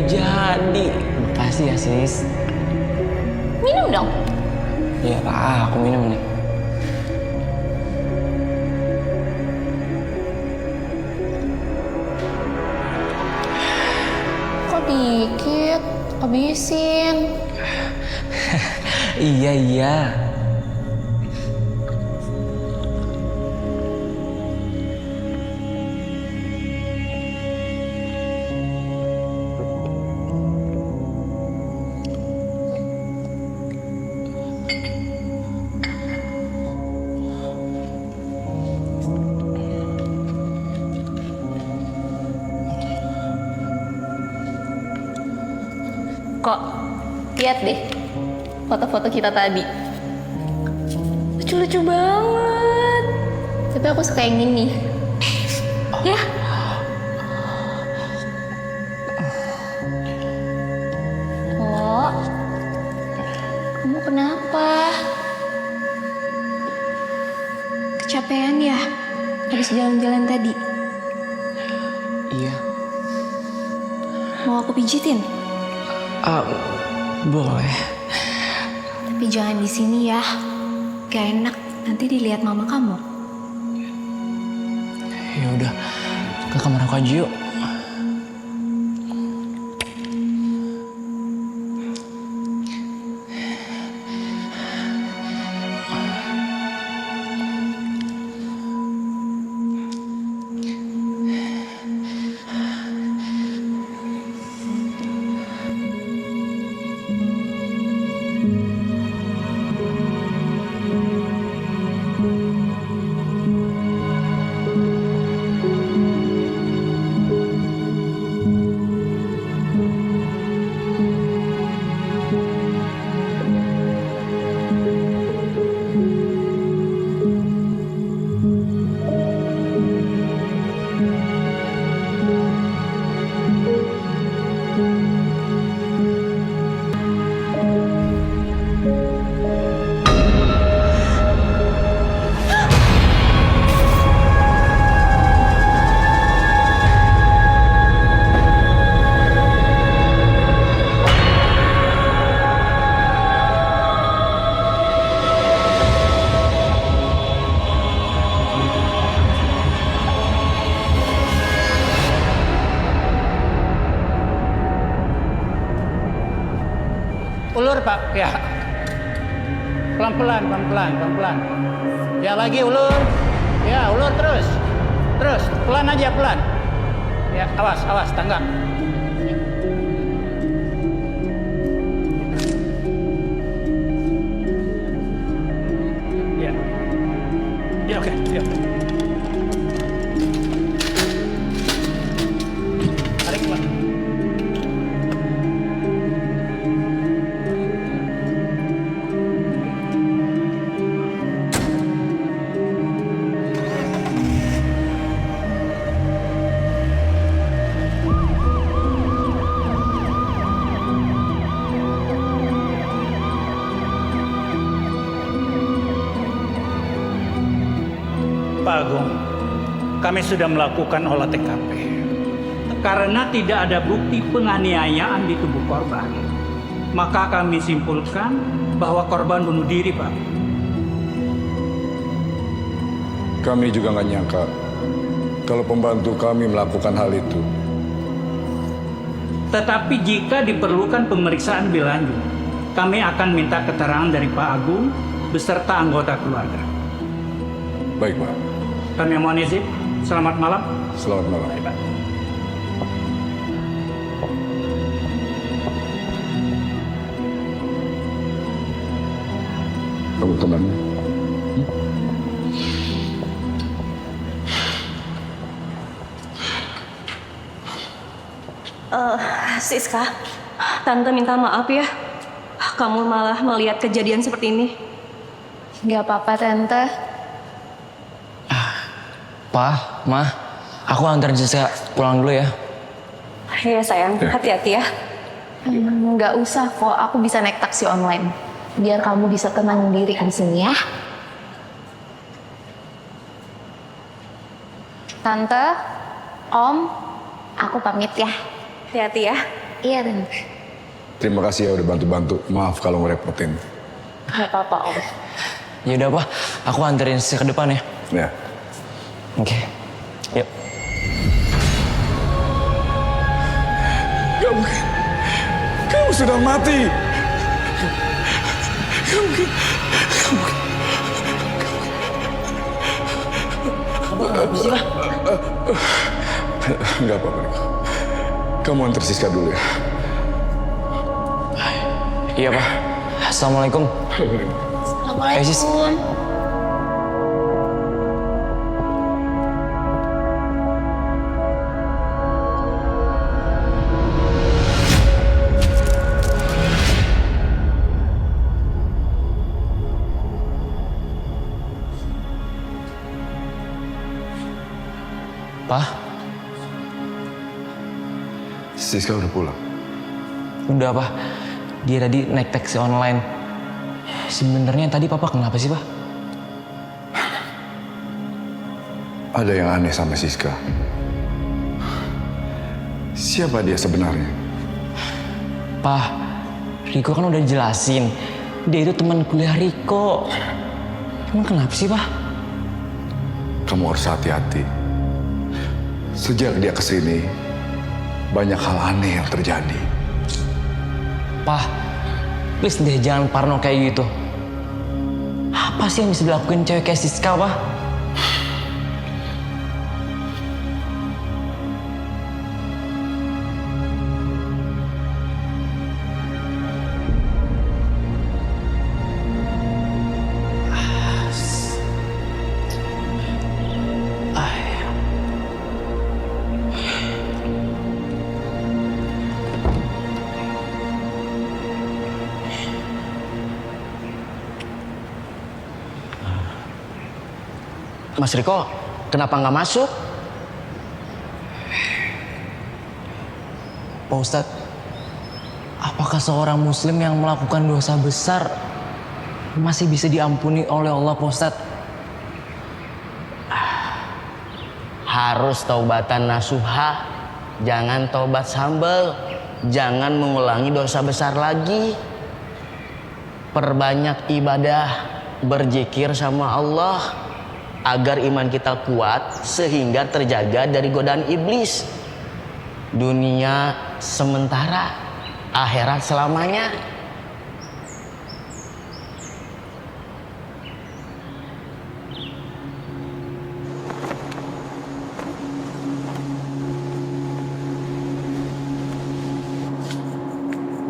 Jadi, makasih ya sis. Minum dong. Iya lah, aku minum nih. Kok dikit? Habisin. Iya. Kok, lihat deh foto-foto kita tadi. Lucu-lucu banget. Tapi aku suka yang ini. Ya. Kok, kamu kenapa? Kecapean ya? Habis jalan-jalan tadi. Iya. Mau aku pijitin? Boleh. Tapi jangan di sini ya. Gak enak, nanti dilihat mama kamu. Ya udah, ke kamar aku aja yuk. Pak. Ya. Pelan-pelan, pelan-pelan, pelan-pelan. Ya lagi ulur. Ya, ulur terus. Terus, pelan aja, pelan. Ya, awas, awas, tangga. Ya. Ya, oke. Ya. Tarik, Pak. Pak Agung, kami sudah melakukan olah TKP. Karena tidak ada bukti penganiayaan di tubuh korban, maka kami simpulkan bahwa korban bunuh diri, Pak. Kami juga nggak nyangka kalau pembantu kami melakukan hal itu. Tetapi jika diperlukan pemeriksaan lebih lanjut, kami akan minta keterangan dari Pak Agung beserta anggota keluarga. Baik, Pak. Kami mohon izin. Selamat malam. Selamat malam. Baik, Pak. Kamu tenang. Siska, Tante minta maaf ya. Kamu malah melihat kejadian seperti ini. Gak apa-apa, Tante. Pa, Ma, aku antarin Siska pulang dulu ya. Iya sayang, hati-hati ya. Nggak usah kok, aku bisa naik taksi online. Biar kamu bisa tenang diri di sini ya. Tante, Om, aku pamit ya. Hati-hati ya. Iya, Tante. Terima kasih ya udah bantu-bantu. Maaf kalau ngerepotin. Gak apa-apa, Om. Ya udah, Pa, aku anterin Siska ke depan ya. Ya. Oke. Yuk. Gak mungkin. Kamu sudah mati. Gak mungkin. Apa sih, Pa? Gak apa-apa, Niko. Kamu antar Siska dulu ya. Iya, Pa. Assalamualaikum. Assalamualaikum. Pa, Siska udah pulang. udah, Pa. Dia tadi naik taksi online. Sebenarnya tadi Papa kenapa sih, Pa? Ada yang aneh sama Siska. Siapa dia sebenarnya? Pa, Riko kan udah jelasin. Dia itu teman kuliah Riko. Emang kenapa sih, Pa? Kamu harus hati-hati. Sejak dia kesini, banyak hal aneh yang terjadi. Pa, please deh jangan parno kayak gitu. Apa sih yang bisa dilakuin cewek kayak Siska, Pa? Mas Riko, kenapa nggak masuk? Pak Ustadz, apakah seorang muslim yang melakukan dosa besar masih bisa diampuni oleh Allah, Pak Ustadz? Harus taubatan nasuha, jangan taubat sambal, jangan mengulangi dosa besar lagi. Perbanyak ibadah, berzikir sama Allah agar iman kita kuat sehingga terjaga dari godaan iblis. Dunia sementara, akhirat selamanya.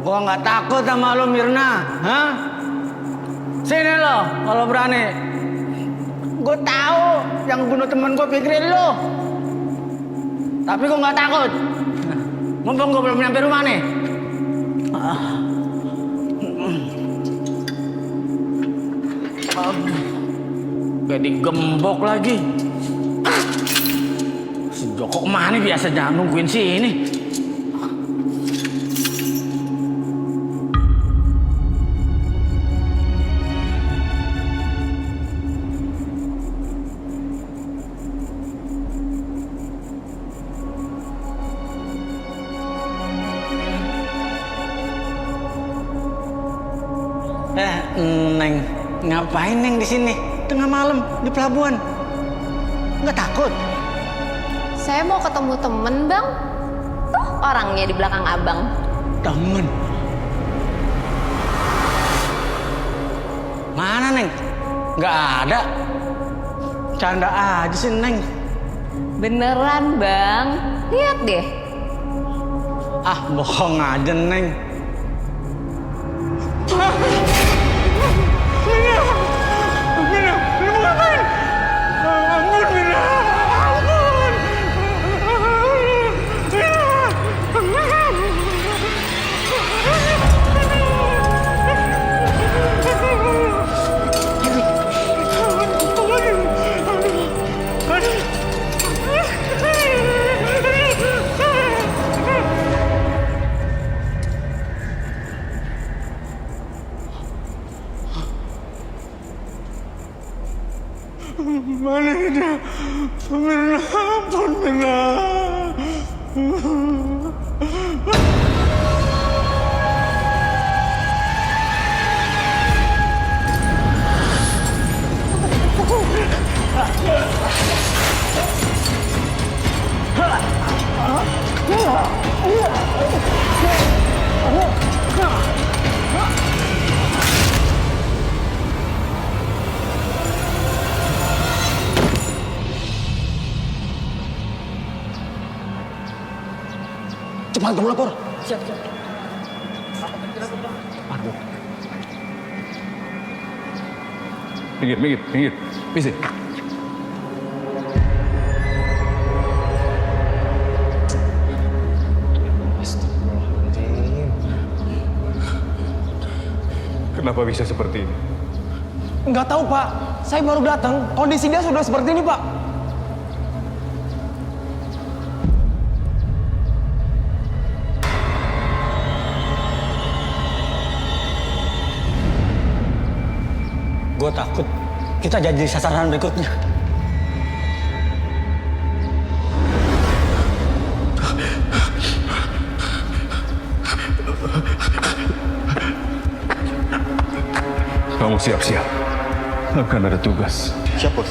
Gua nggak takut sama lo Mirna, hah? Sini lo, kalau berani. Gue tahu yang bunuh temen gue pikirin lo. Tapi gue nggak takut. Mumpung gue belum nyampe rumah nih. Kayak digembok lagi. Si Joko kemana biasanya nungguin sini? Neng, ngapain Neng di sini tengah malam di pelabuhan? Nggak takut? Saya mau ketemu temen, Bang. Tuh orangnya di belakang Abang. Temen? Mana Neng? Nggak ada. Canda aja sih Neng. Beneran, Bang. Lihat deh. Ah, bohong aja Neng. Mana dia? Mirna, ampun Mirna. Cepat kamu lapor. Siap. Minggir. Misi. Kenapa bisa seperti ini? Nggak tahu, Pak. Saya baru datang. Kondisi dia sudah seperti ini, Pak. Gue takut kita jadi sasaran berikutnya. Kamu siap-siap. Akan ada tugas. Siap, Bos.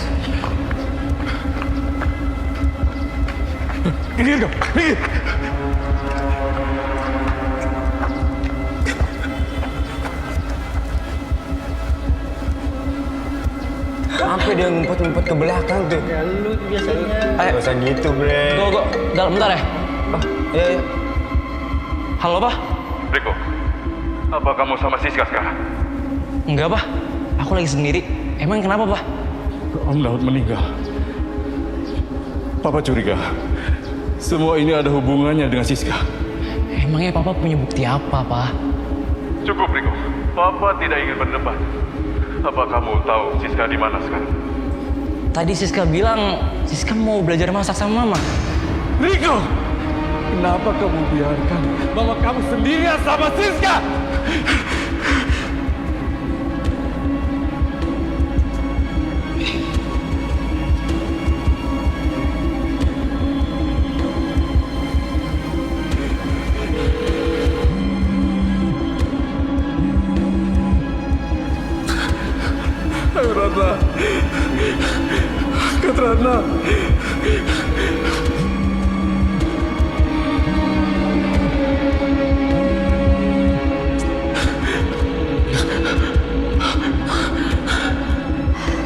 Minggir dong, minggir. Sampai dia ngumpet-ngumpet ke belakang tuh. Ya lu biasanya. Ayo, gak usah gitu, Bre. Go. Dalam bentar ya. Iya. Halo, Pak. Riko, apa kamu sama Siska sekarang? Enggak, Pak. Aku lagi sendiri. Emang kenapa, Pak? Om Daud meninggal. Papa curiga. Semua ini ada hubungannya dengan Siska. Emangnya Papa punya bukti apa, Pak? Cukup, Riko. Papa tidak ingin berdebat. Apa kamu tahu Siska di mana sekarang? Tadi Siska bilang Siska mau belajar masak sama Mama. Riko! Kenapa kamu biarkan bahwa kamu sendirian sama Siska? Kak Ratna.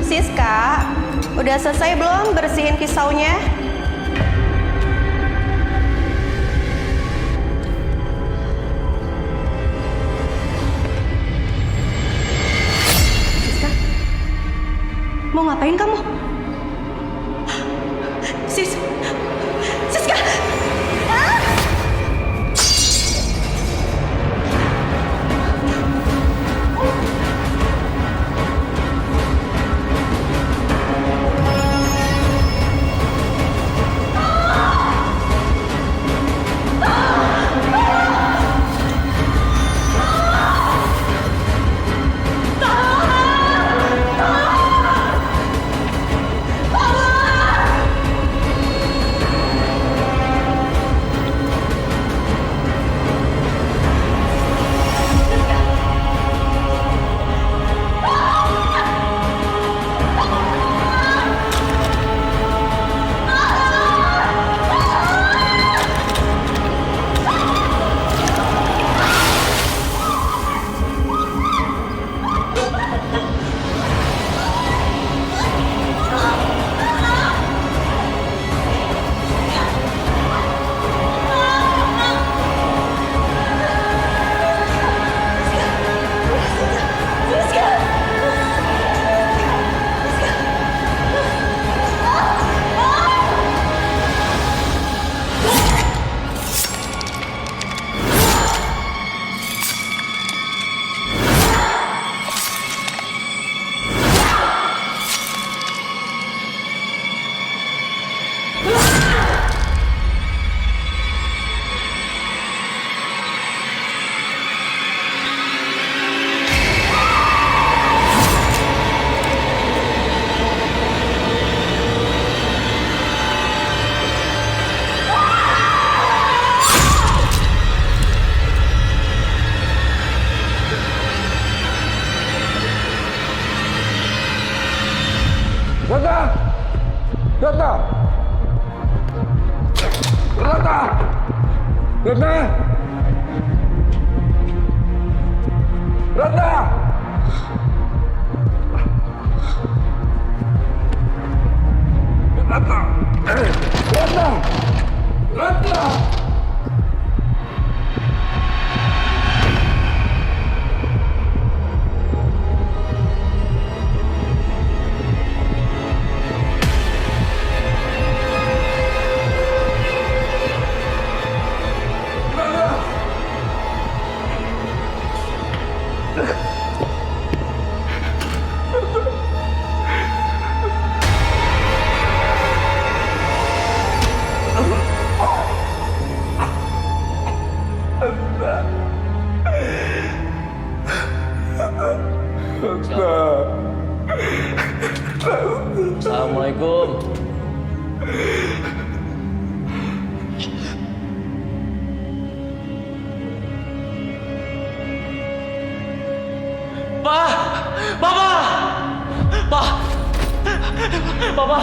Siska, udah selesai belum bersihin pisaunya? Mau ngapain kamu? Siska! Assalamualaikum. Pak! Papa! Pak! Papa!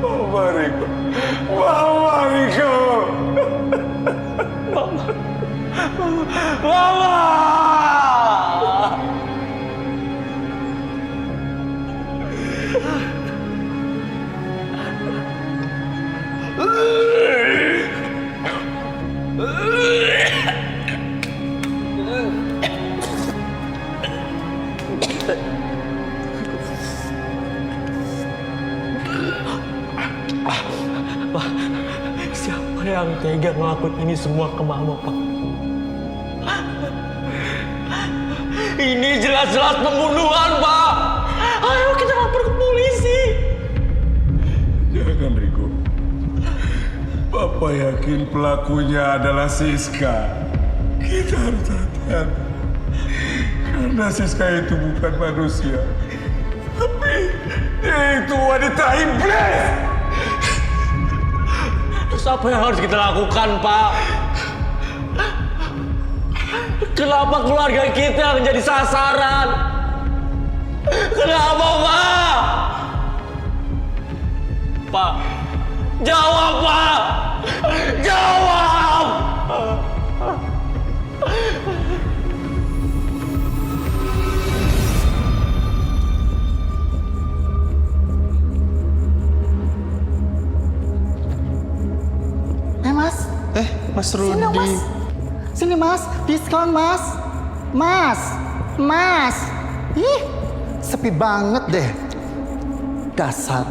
Mama Riko! Mama Riko! Mama! Pak, siapa yang tega ngelakuin ini semua ke Mama, Pak? Ini jelas-jelas pembunuhan, Pak! Ayo kita lapor ke polisi! Jangan, Riko. Papa yakin pelakunya adalah Siska. Kita harus hati-hati. Karena Siska itu bukan manusia. Tapi dia itu wanita iblis! Terus apa yang harus kita lakukan, Pak? Kenapa keluarga kita yang menjadi sasaran? Kenapa, Pak? Pak, jawab, Pak! Jawab! Mas. Mas Rudi. Sini dong, Mas. Sini, Mas. Diskon, Mas. Mas. Mas. Ih, sepi banget deh. Dasar.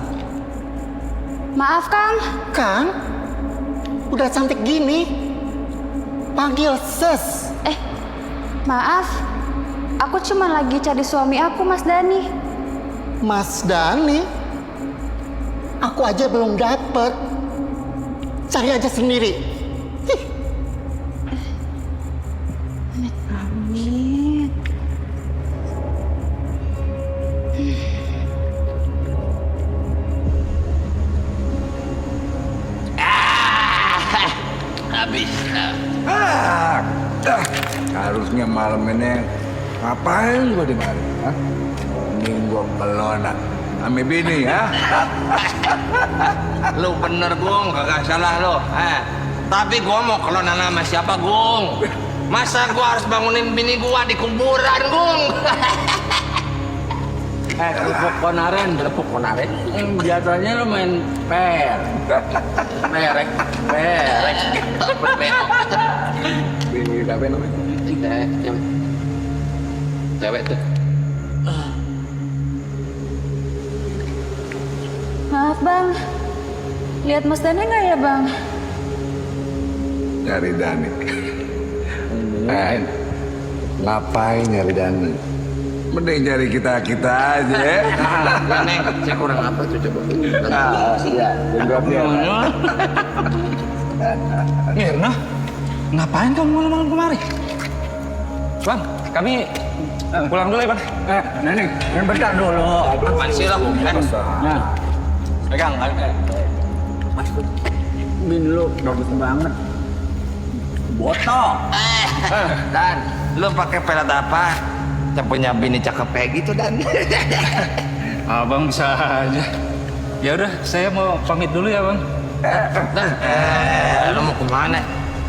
Maaf, Kang. Kang, udah cantik gini, panggil Ses. Maaf. Aku cuma lagi cari suami aku, Mas Dani. Mas Dani? Aku aja belum dapet. Cari aja sendiri. Amin. Habis. Harusnya malam ini ngapain gua di mari? Mending gua pelona ame bini ya. Lu bener Gung, kagak salah lu. Tapi gua mau kelona nama siapa Gung? Masa gua harus bangunin bini gua di kuburan Gung? Telepuk konaren. Biasanya lu main per. Perek. Bini apa namanya? Cewek tuh. Maaf, Bang. Lihat Mas Dani nggak ya, Bang? Nyari Dani. Ngapain nyari Dani? Mending nyari kita aja ya. Neng, saya kurang apa tuh coba? Mirna, ngapain kamu malam-malam kemari? Bang, kami pulang dulu ya, Bang. Neneng, bentar dulu. Apaan sih lo? Nah, pegang. Bini lu bagus banget. Botok. Dan, lu pakai pelet apa? Yang punya bini cakep kayak gitu Dan. Abang bisa aja. Ya udah, saya mau pamit dulu ya, Bang. Lu mau kemana?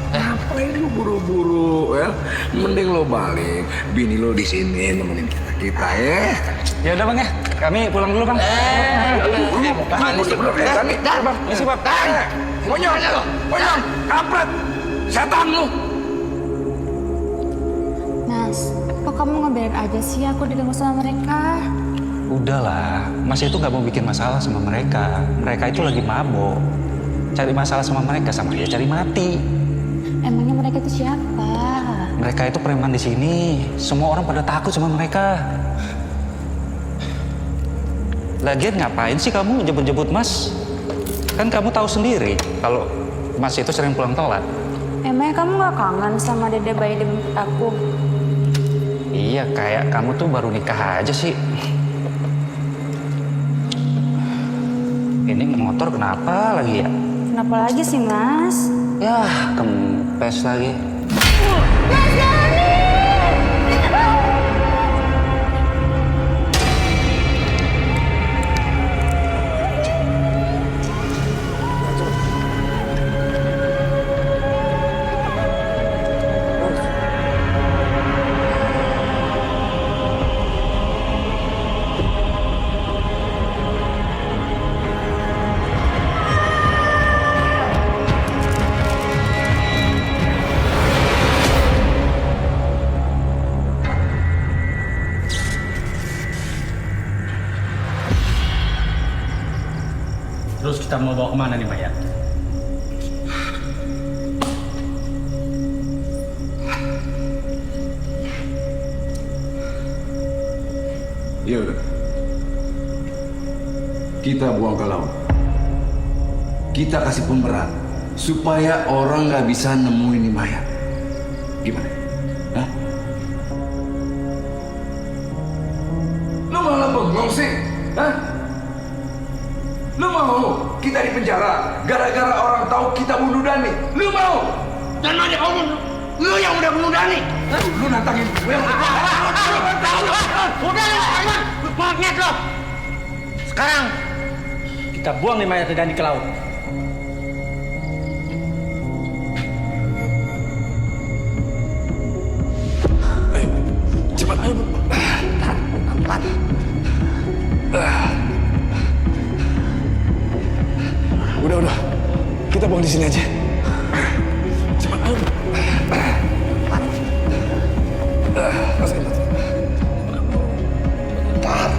Ngapain lu buru-buru ya? Mending lo balik, bini lo di sini nemenin kita ya. Ya udah, Bang ya. Kami pulang dulu, Bang. Misi Bang. Monyong, kampret, setan lu. Mas, kok kamu ngebiarin aja sih aku diganggu sama mereka? Udahlah, Mas itu nggak mau bikin masalah sama mereka. Mereka itu lagi mabok. Cari masalah sama mereka sama dia cari mati. Emangnya mereka itu siapa? Mereka itu preman di sini. Semua orang pada takut sama mereka. Lagian ngapain sih kamu jemput-jemput Mas? Kan kamu tahu sendiri kalau Mas itu sering pulang telat. Emangnya kamu nggak kangen sama dede bayi di aku? Iya, kayak kamu tuh baru nikah aja sih. Ini motor kenapa lagi ya? Kenapa lagi sih, Mas? Yah, kempes lagi. Mas Dani! Terus kita mau bawa kemana nih mayat? Ya udah. Kita buang ke laut. Kita kasih pemberat supaya orang nggak bisa nemuin ini mayat. Gimana? Hah? Lu malah bengong sih? Hah? Lu mau kita di penjara gara-gara orang tahu kita bunuh Dani? Lu mau? Dan mana kamu? Lu yang udah bunuh Dani. Lu nantangin gue yang udah lu magnet lo. Sekarang kita buang nih mayat Dani ke laut. Ayo, cepat ayo. Tempat. Udah. Kita buang di sini aja. Cepat ayo. Masukin. Bentar.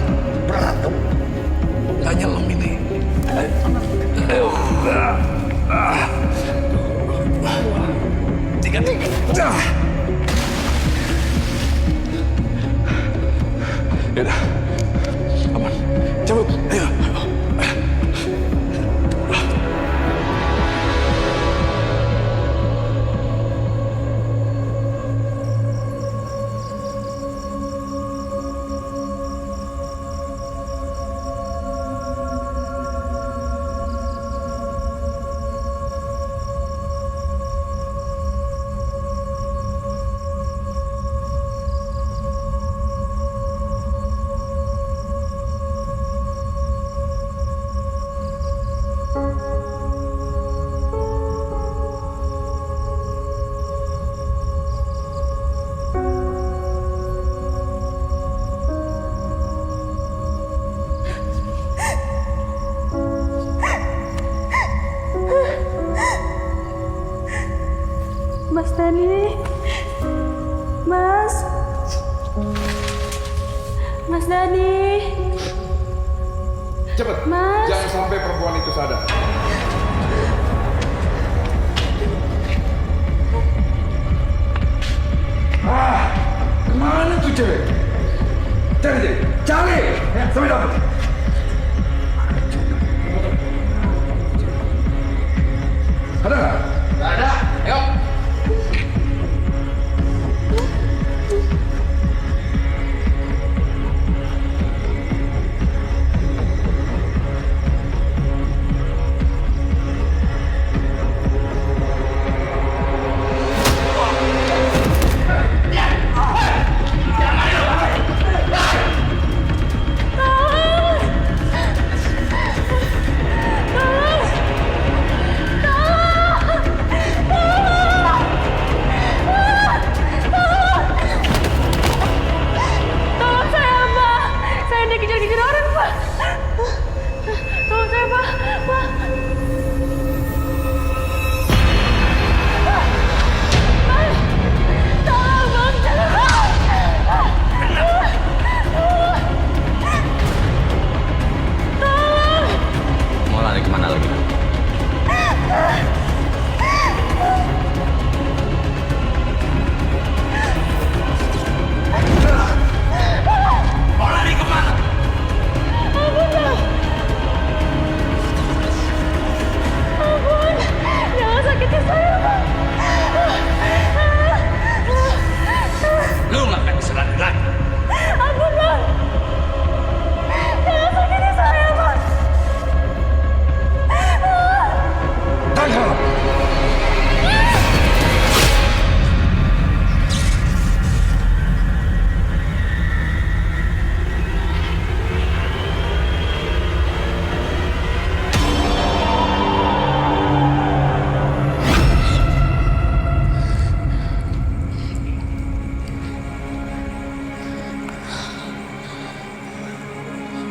Dani. Mas Dani. Cepet, Mas. jangan sampai perempuan itu sadar. Kemana tuh cewek? Cari! Sampai dapat. Ada nggak? Nggak ada. Ayo.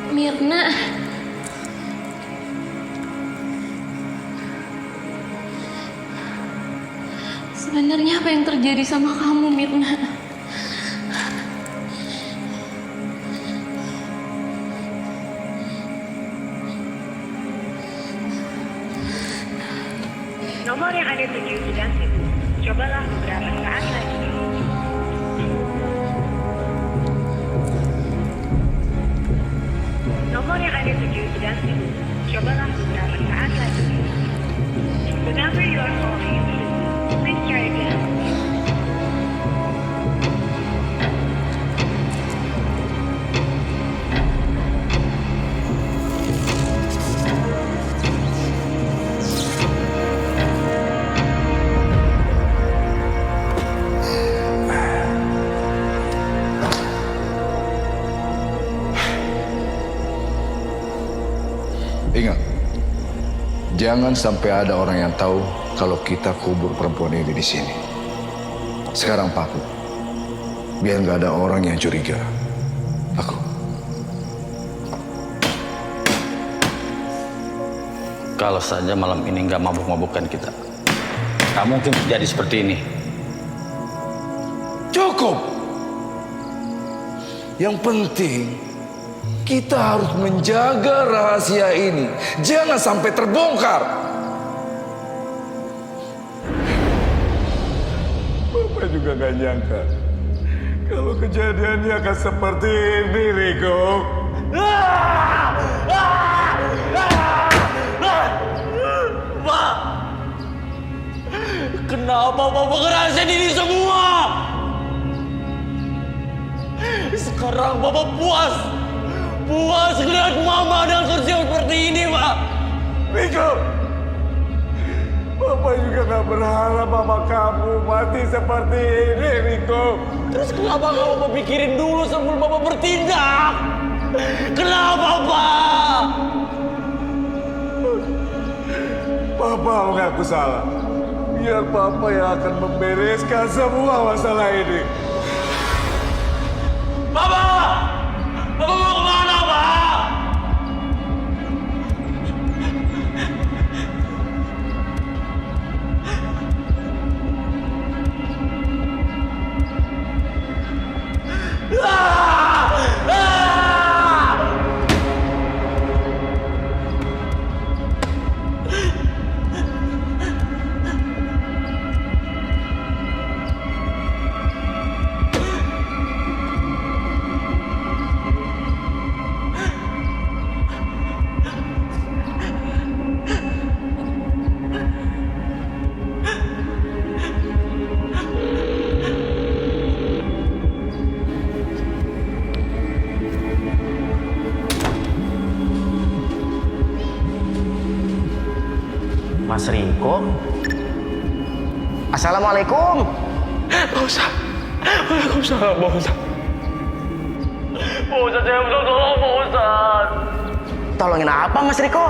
Mirna. Sebenarnya apa yang terjadi sama kamu, Mirna? Nomor yang Anda tuju sedang sibuk. Cobalah beberapa saat lagi. Nomor yang Anda tuju sedang sibuk. Cobalah beberapa saat lagi. The number you are calling is busy. Please try again. Ingat, jangan sampai ada orang yang tahu kalau kita kubur perempuan ini di sini. Sekarang paku, biar nggak ada orang yang curiga. Aku. Kalau saja malam ini nggak mabuk-mabukkan kita, nggak mungkin terjadi seperti ini. Cukup. Yang penting kita harus menjaga rahasia ini. Jangan sampai terbongkar. Bapak juga gak nyangka kalau kejadiannya akan seperti ini, Riko. Pak, kenapa Bapak ngerasain ini semua? Sekarang Bapak puas ngeliat Mama dengan kursi seperti ini, Pak. Riko, Bapak juga gak berharap Mama kamu mati seperti ini, Riko. Terus kenapa kamu pikirin dulu sebelum Bapak bertindak? Kenapa, Pak? Papa mengaku salah. Biar Papa yang akan membereskan semua masalah ini. Bapak mau kemana, Pak? Mas Riko? Assalamualaikum. Pak Ustadz. Waalaikumsalam, Pak Ustadz. Pak Ustadz, saya minta tolong, Pak Ustadz. Tolongin apa, Mas Riko?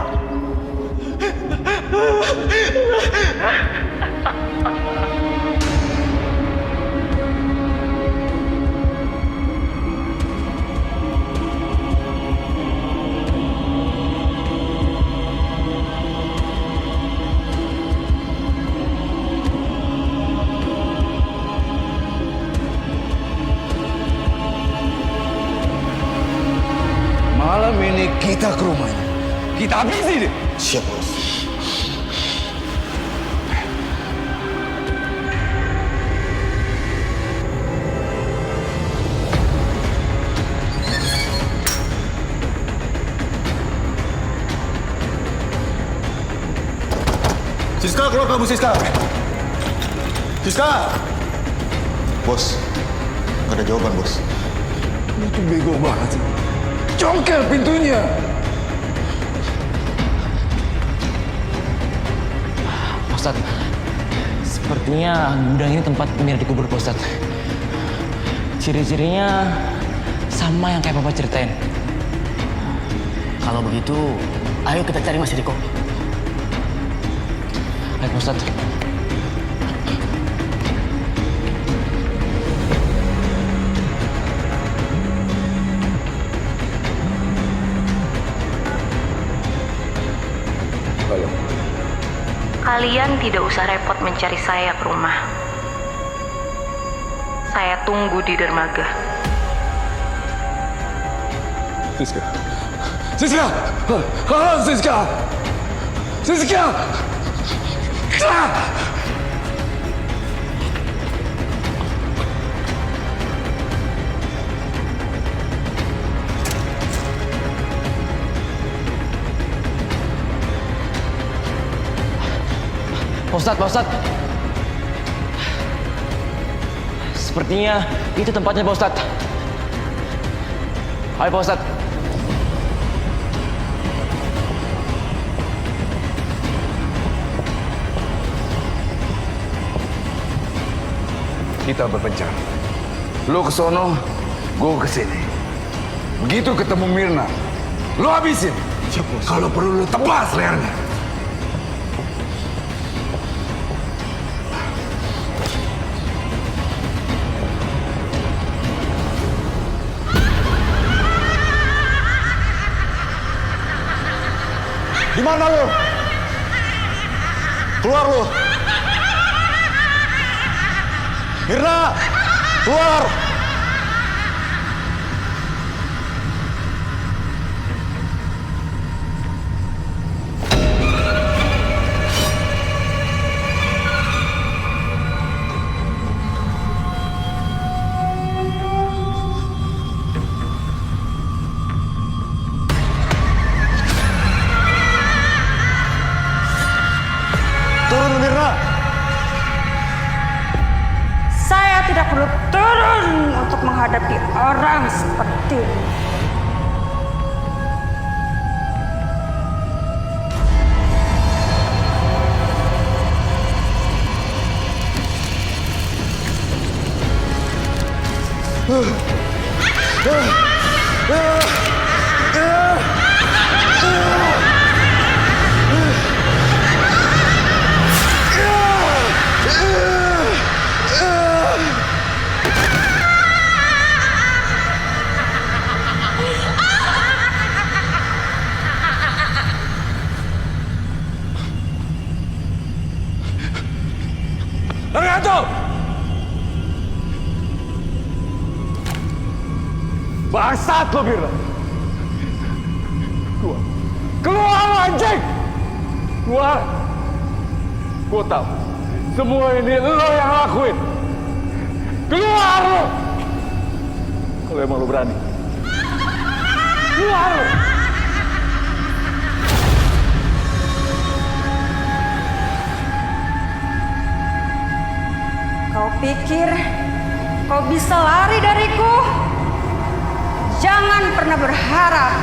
Malam ini kita ke rumahnya. Kita habisi dia. Siap, Bos. Siska, keluar kamu, Siska. Siska. Bos, gak ada jawaban, Bos. Lu tuh bego banget sih. Congkel pintunya. Ustadz, sepertinya gudang ini tempat Mira dikubur, Pak Ustadz. Ciri-cirinya sama yang kayak Papa ceritain. Kalau begitu, ayo kita cari Mas Riko. Baik, Pak Ustadz. Kalian tidak usah repot mencari saya ke rumah. Saya tunggu di dermaga. Siska. Siska! Halo, Siska! Siska! Ah! Pak Ustadz. Sepertinya itu tempatnya, Pak Ustadz. Ayo, Pak Ustadz. Kita berpencar. Lo ke sono, gue ke sini. Begitu ketemu Mirna, lo habisin. Kalau perlu lo tebas lehernya. Di mana lo? Keluar lo. Mirna, keluar. Turun, Mirna. Saya tidak perlu turun untuk menghadapi orang seperti ini. Ranggato! Bangsat lo, Mirna. Keluar lo, anjing! Keluar! Gue tahu, semua ini lo yang lakuin. Keluar lo! Kalau emang lo berani. Keluar lo! Kau pikir kau bisa lari dariku? Jangan pernah berharap.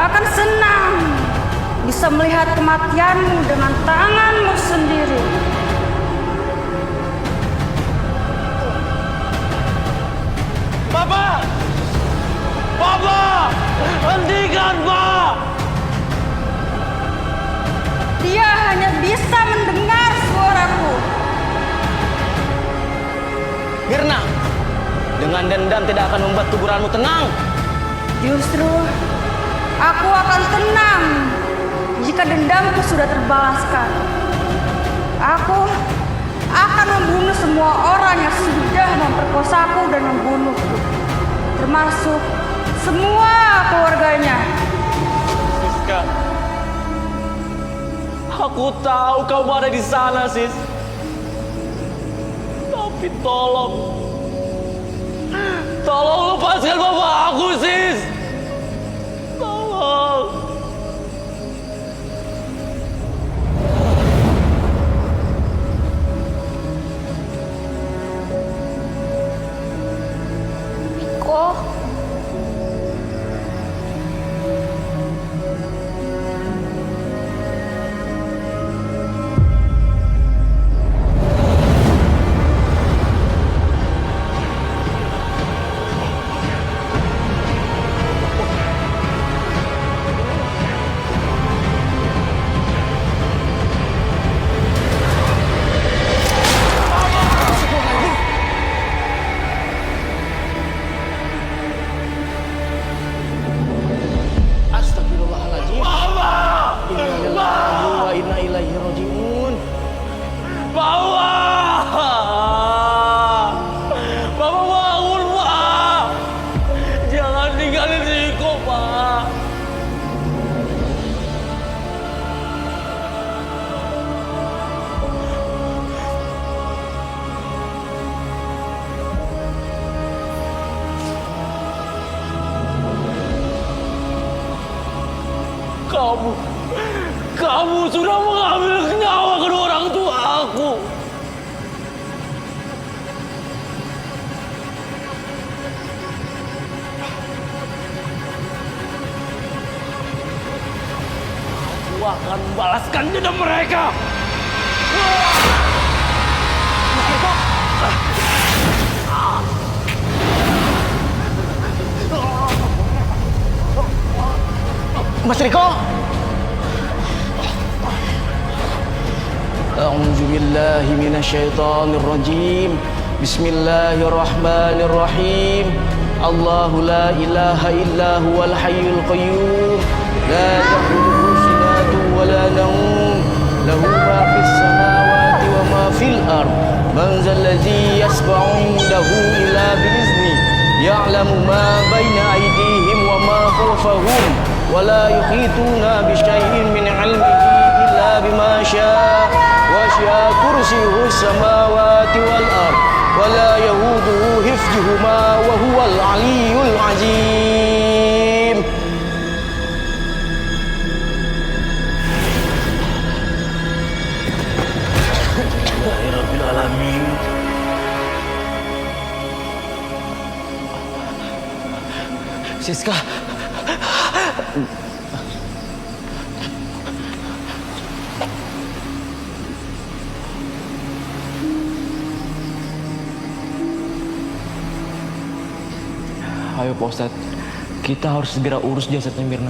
akan senang bisa melihat kematianmu dengan tanganmu sendiri. Bapak! Bapak! Hentikan, Pak! Dia hanya bisa mendengar suaraku. Mirna, dengan dendam tidak akan membuat kuburanmu tenang. Justru aku akan tenang jika dendamku sudah terbalaskan. Aku akan membunuh semua orang yang sudah memperkosaku dan membunuhku, termasuk semua keluarganya. Siska, aku tahu kamu ada di sana, Sis. Tapi tolong lepaskan bapak aku, Sis. Tolong. Riko. Astagfirullahaladzim. Inna lillahi wa inna ilaihi rajiun. Bapak! Bapak bangun, Pak! Jangan tinggalin Riko, Pak! Kamu sudah mengambil nyawa kedua orang tua aku. Aku akan membalaskan dendam mereka. Mas Riko. A'udzu billahi minasyaitonir rajim. Bismillahirrahmanirrahim. Allahu la ilaha illa huwal hayyul qayyum. La ta'khudhuhu sinatun wa la nawm. Lahu ma fis samawati wa ma fil ard. Man zal ladzi yasba'u 'indahu illa bi'izni. Ya'lamu ma baina aydihim wa ma khalfahum. ولا يحيطون بشيء من علمه إلا بما شاء وسع كرسيه السماوات والأرض ولا يؤوده حفظهما وهو العلي العظيم. Rabbil alamin. Siska. Ayo Pak Ustadz, kita harus segera urus jasadnya Mirna.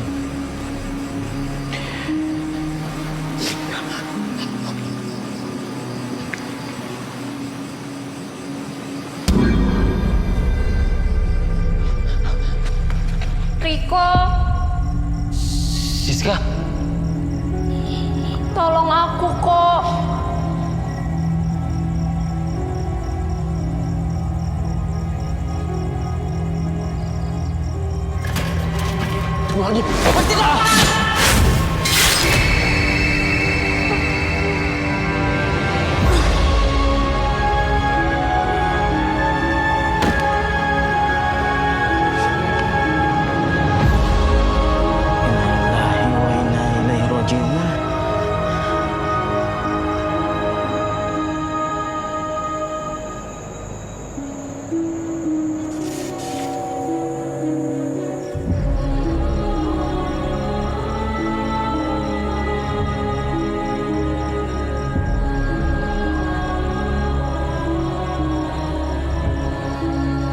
Riko, Siska, tolong aku kok. Lagi.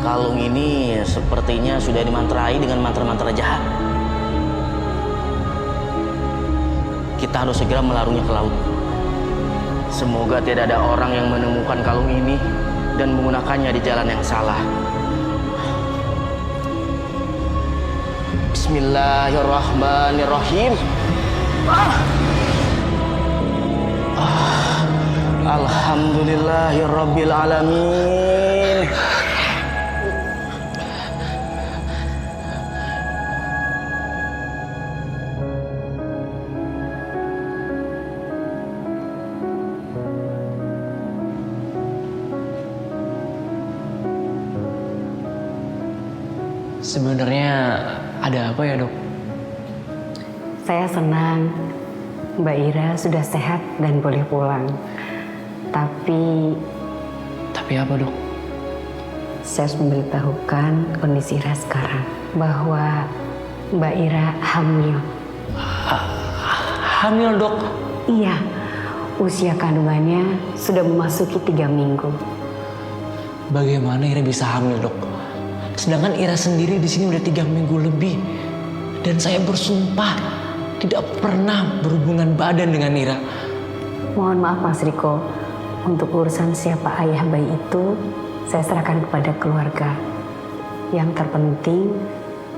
Kalung ini sepertinya sudah dimantrai dengan mantra-mantra jahat. Kita harus segera melarungnya ke laut. Semoga tidak ada orang yang menemukan kalung ini dan menggunakannya di jalan yang salah. Bismillahirrahmanirrahim. Alhamdulillahirabbil alamin. Sebenarnya ada apa ya, Dok? Saya senang Mbak Ira sudah sehat dan boleh pulang. Tapi apa, Dok? Saya harus memberitahukan kondisi Ira sekarang bahwa Mbak Ira hamil. Hamil, Dok? Iya, usia kandungannya sudah memasuki 3 minggu. Bagaimana Ira bisa hamil, Dok? Sedangkan Ira sendiri di sini udah 3 minggu lebih. Dan saya bersumpah tidak pernah berhubungan badan dengan Ira. Mohon maaf Mas Riko, untuk urusan siapa ayah bayi itu saya serahkan kepada keluarga. Yang terpenting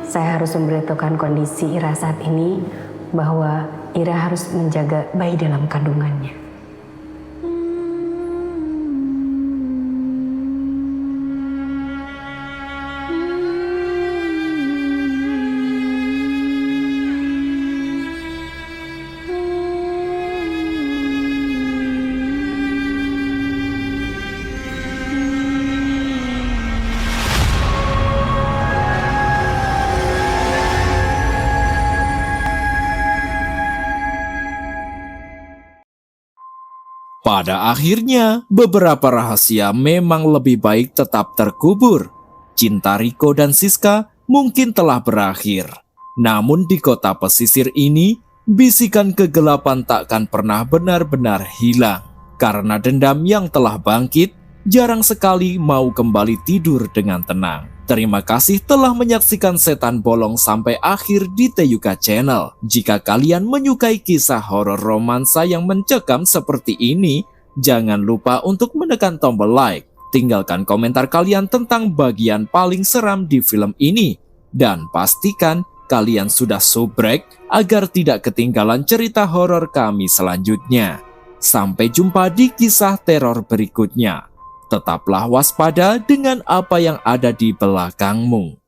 saya harus memberitahukan kondisi Ira saat ini bahwa Ira harus menjaga bayi dalam kandungannya. Pada akhirnya, beberapa rahasia memang lebih baik tetap terkubur. Cinta Riko dan Siska mungkin telah berakhir. Namun di kota pesisir ini, bisikan kegelapan takkan pernah benar-benar hilang. Karena dendam yang telah bangkit, jarang sekali mau kembali tidur dengan tenang. Terima kasih telah menyaksikan Setan Bolong sampai akhir di Teyuga Channel. Jika kalian menyukai kisah horor romansa yang mencekam seperti ini, jangan lupa untuk menekan tombol like. Tinggalkan komentar kalian tentang bagian paling seram di film ini. Dan pastikan kalian sudah subrek agar tidak ketinggalan cerita horor kami selanjutnya. Sampai jumpa di kisah teror berikutnya. Tetaplah waspada dengan apa yang ada di belakangmu.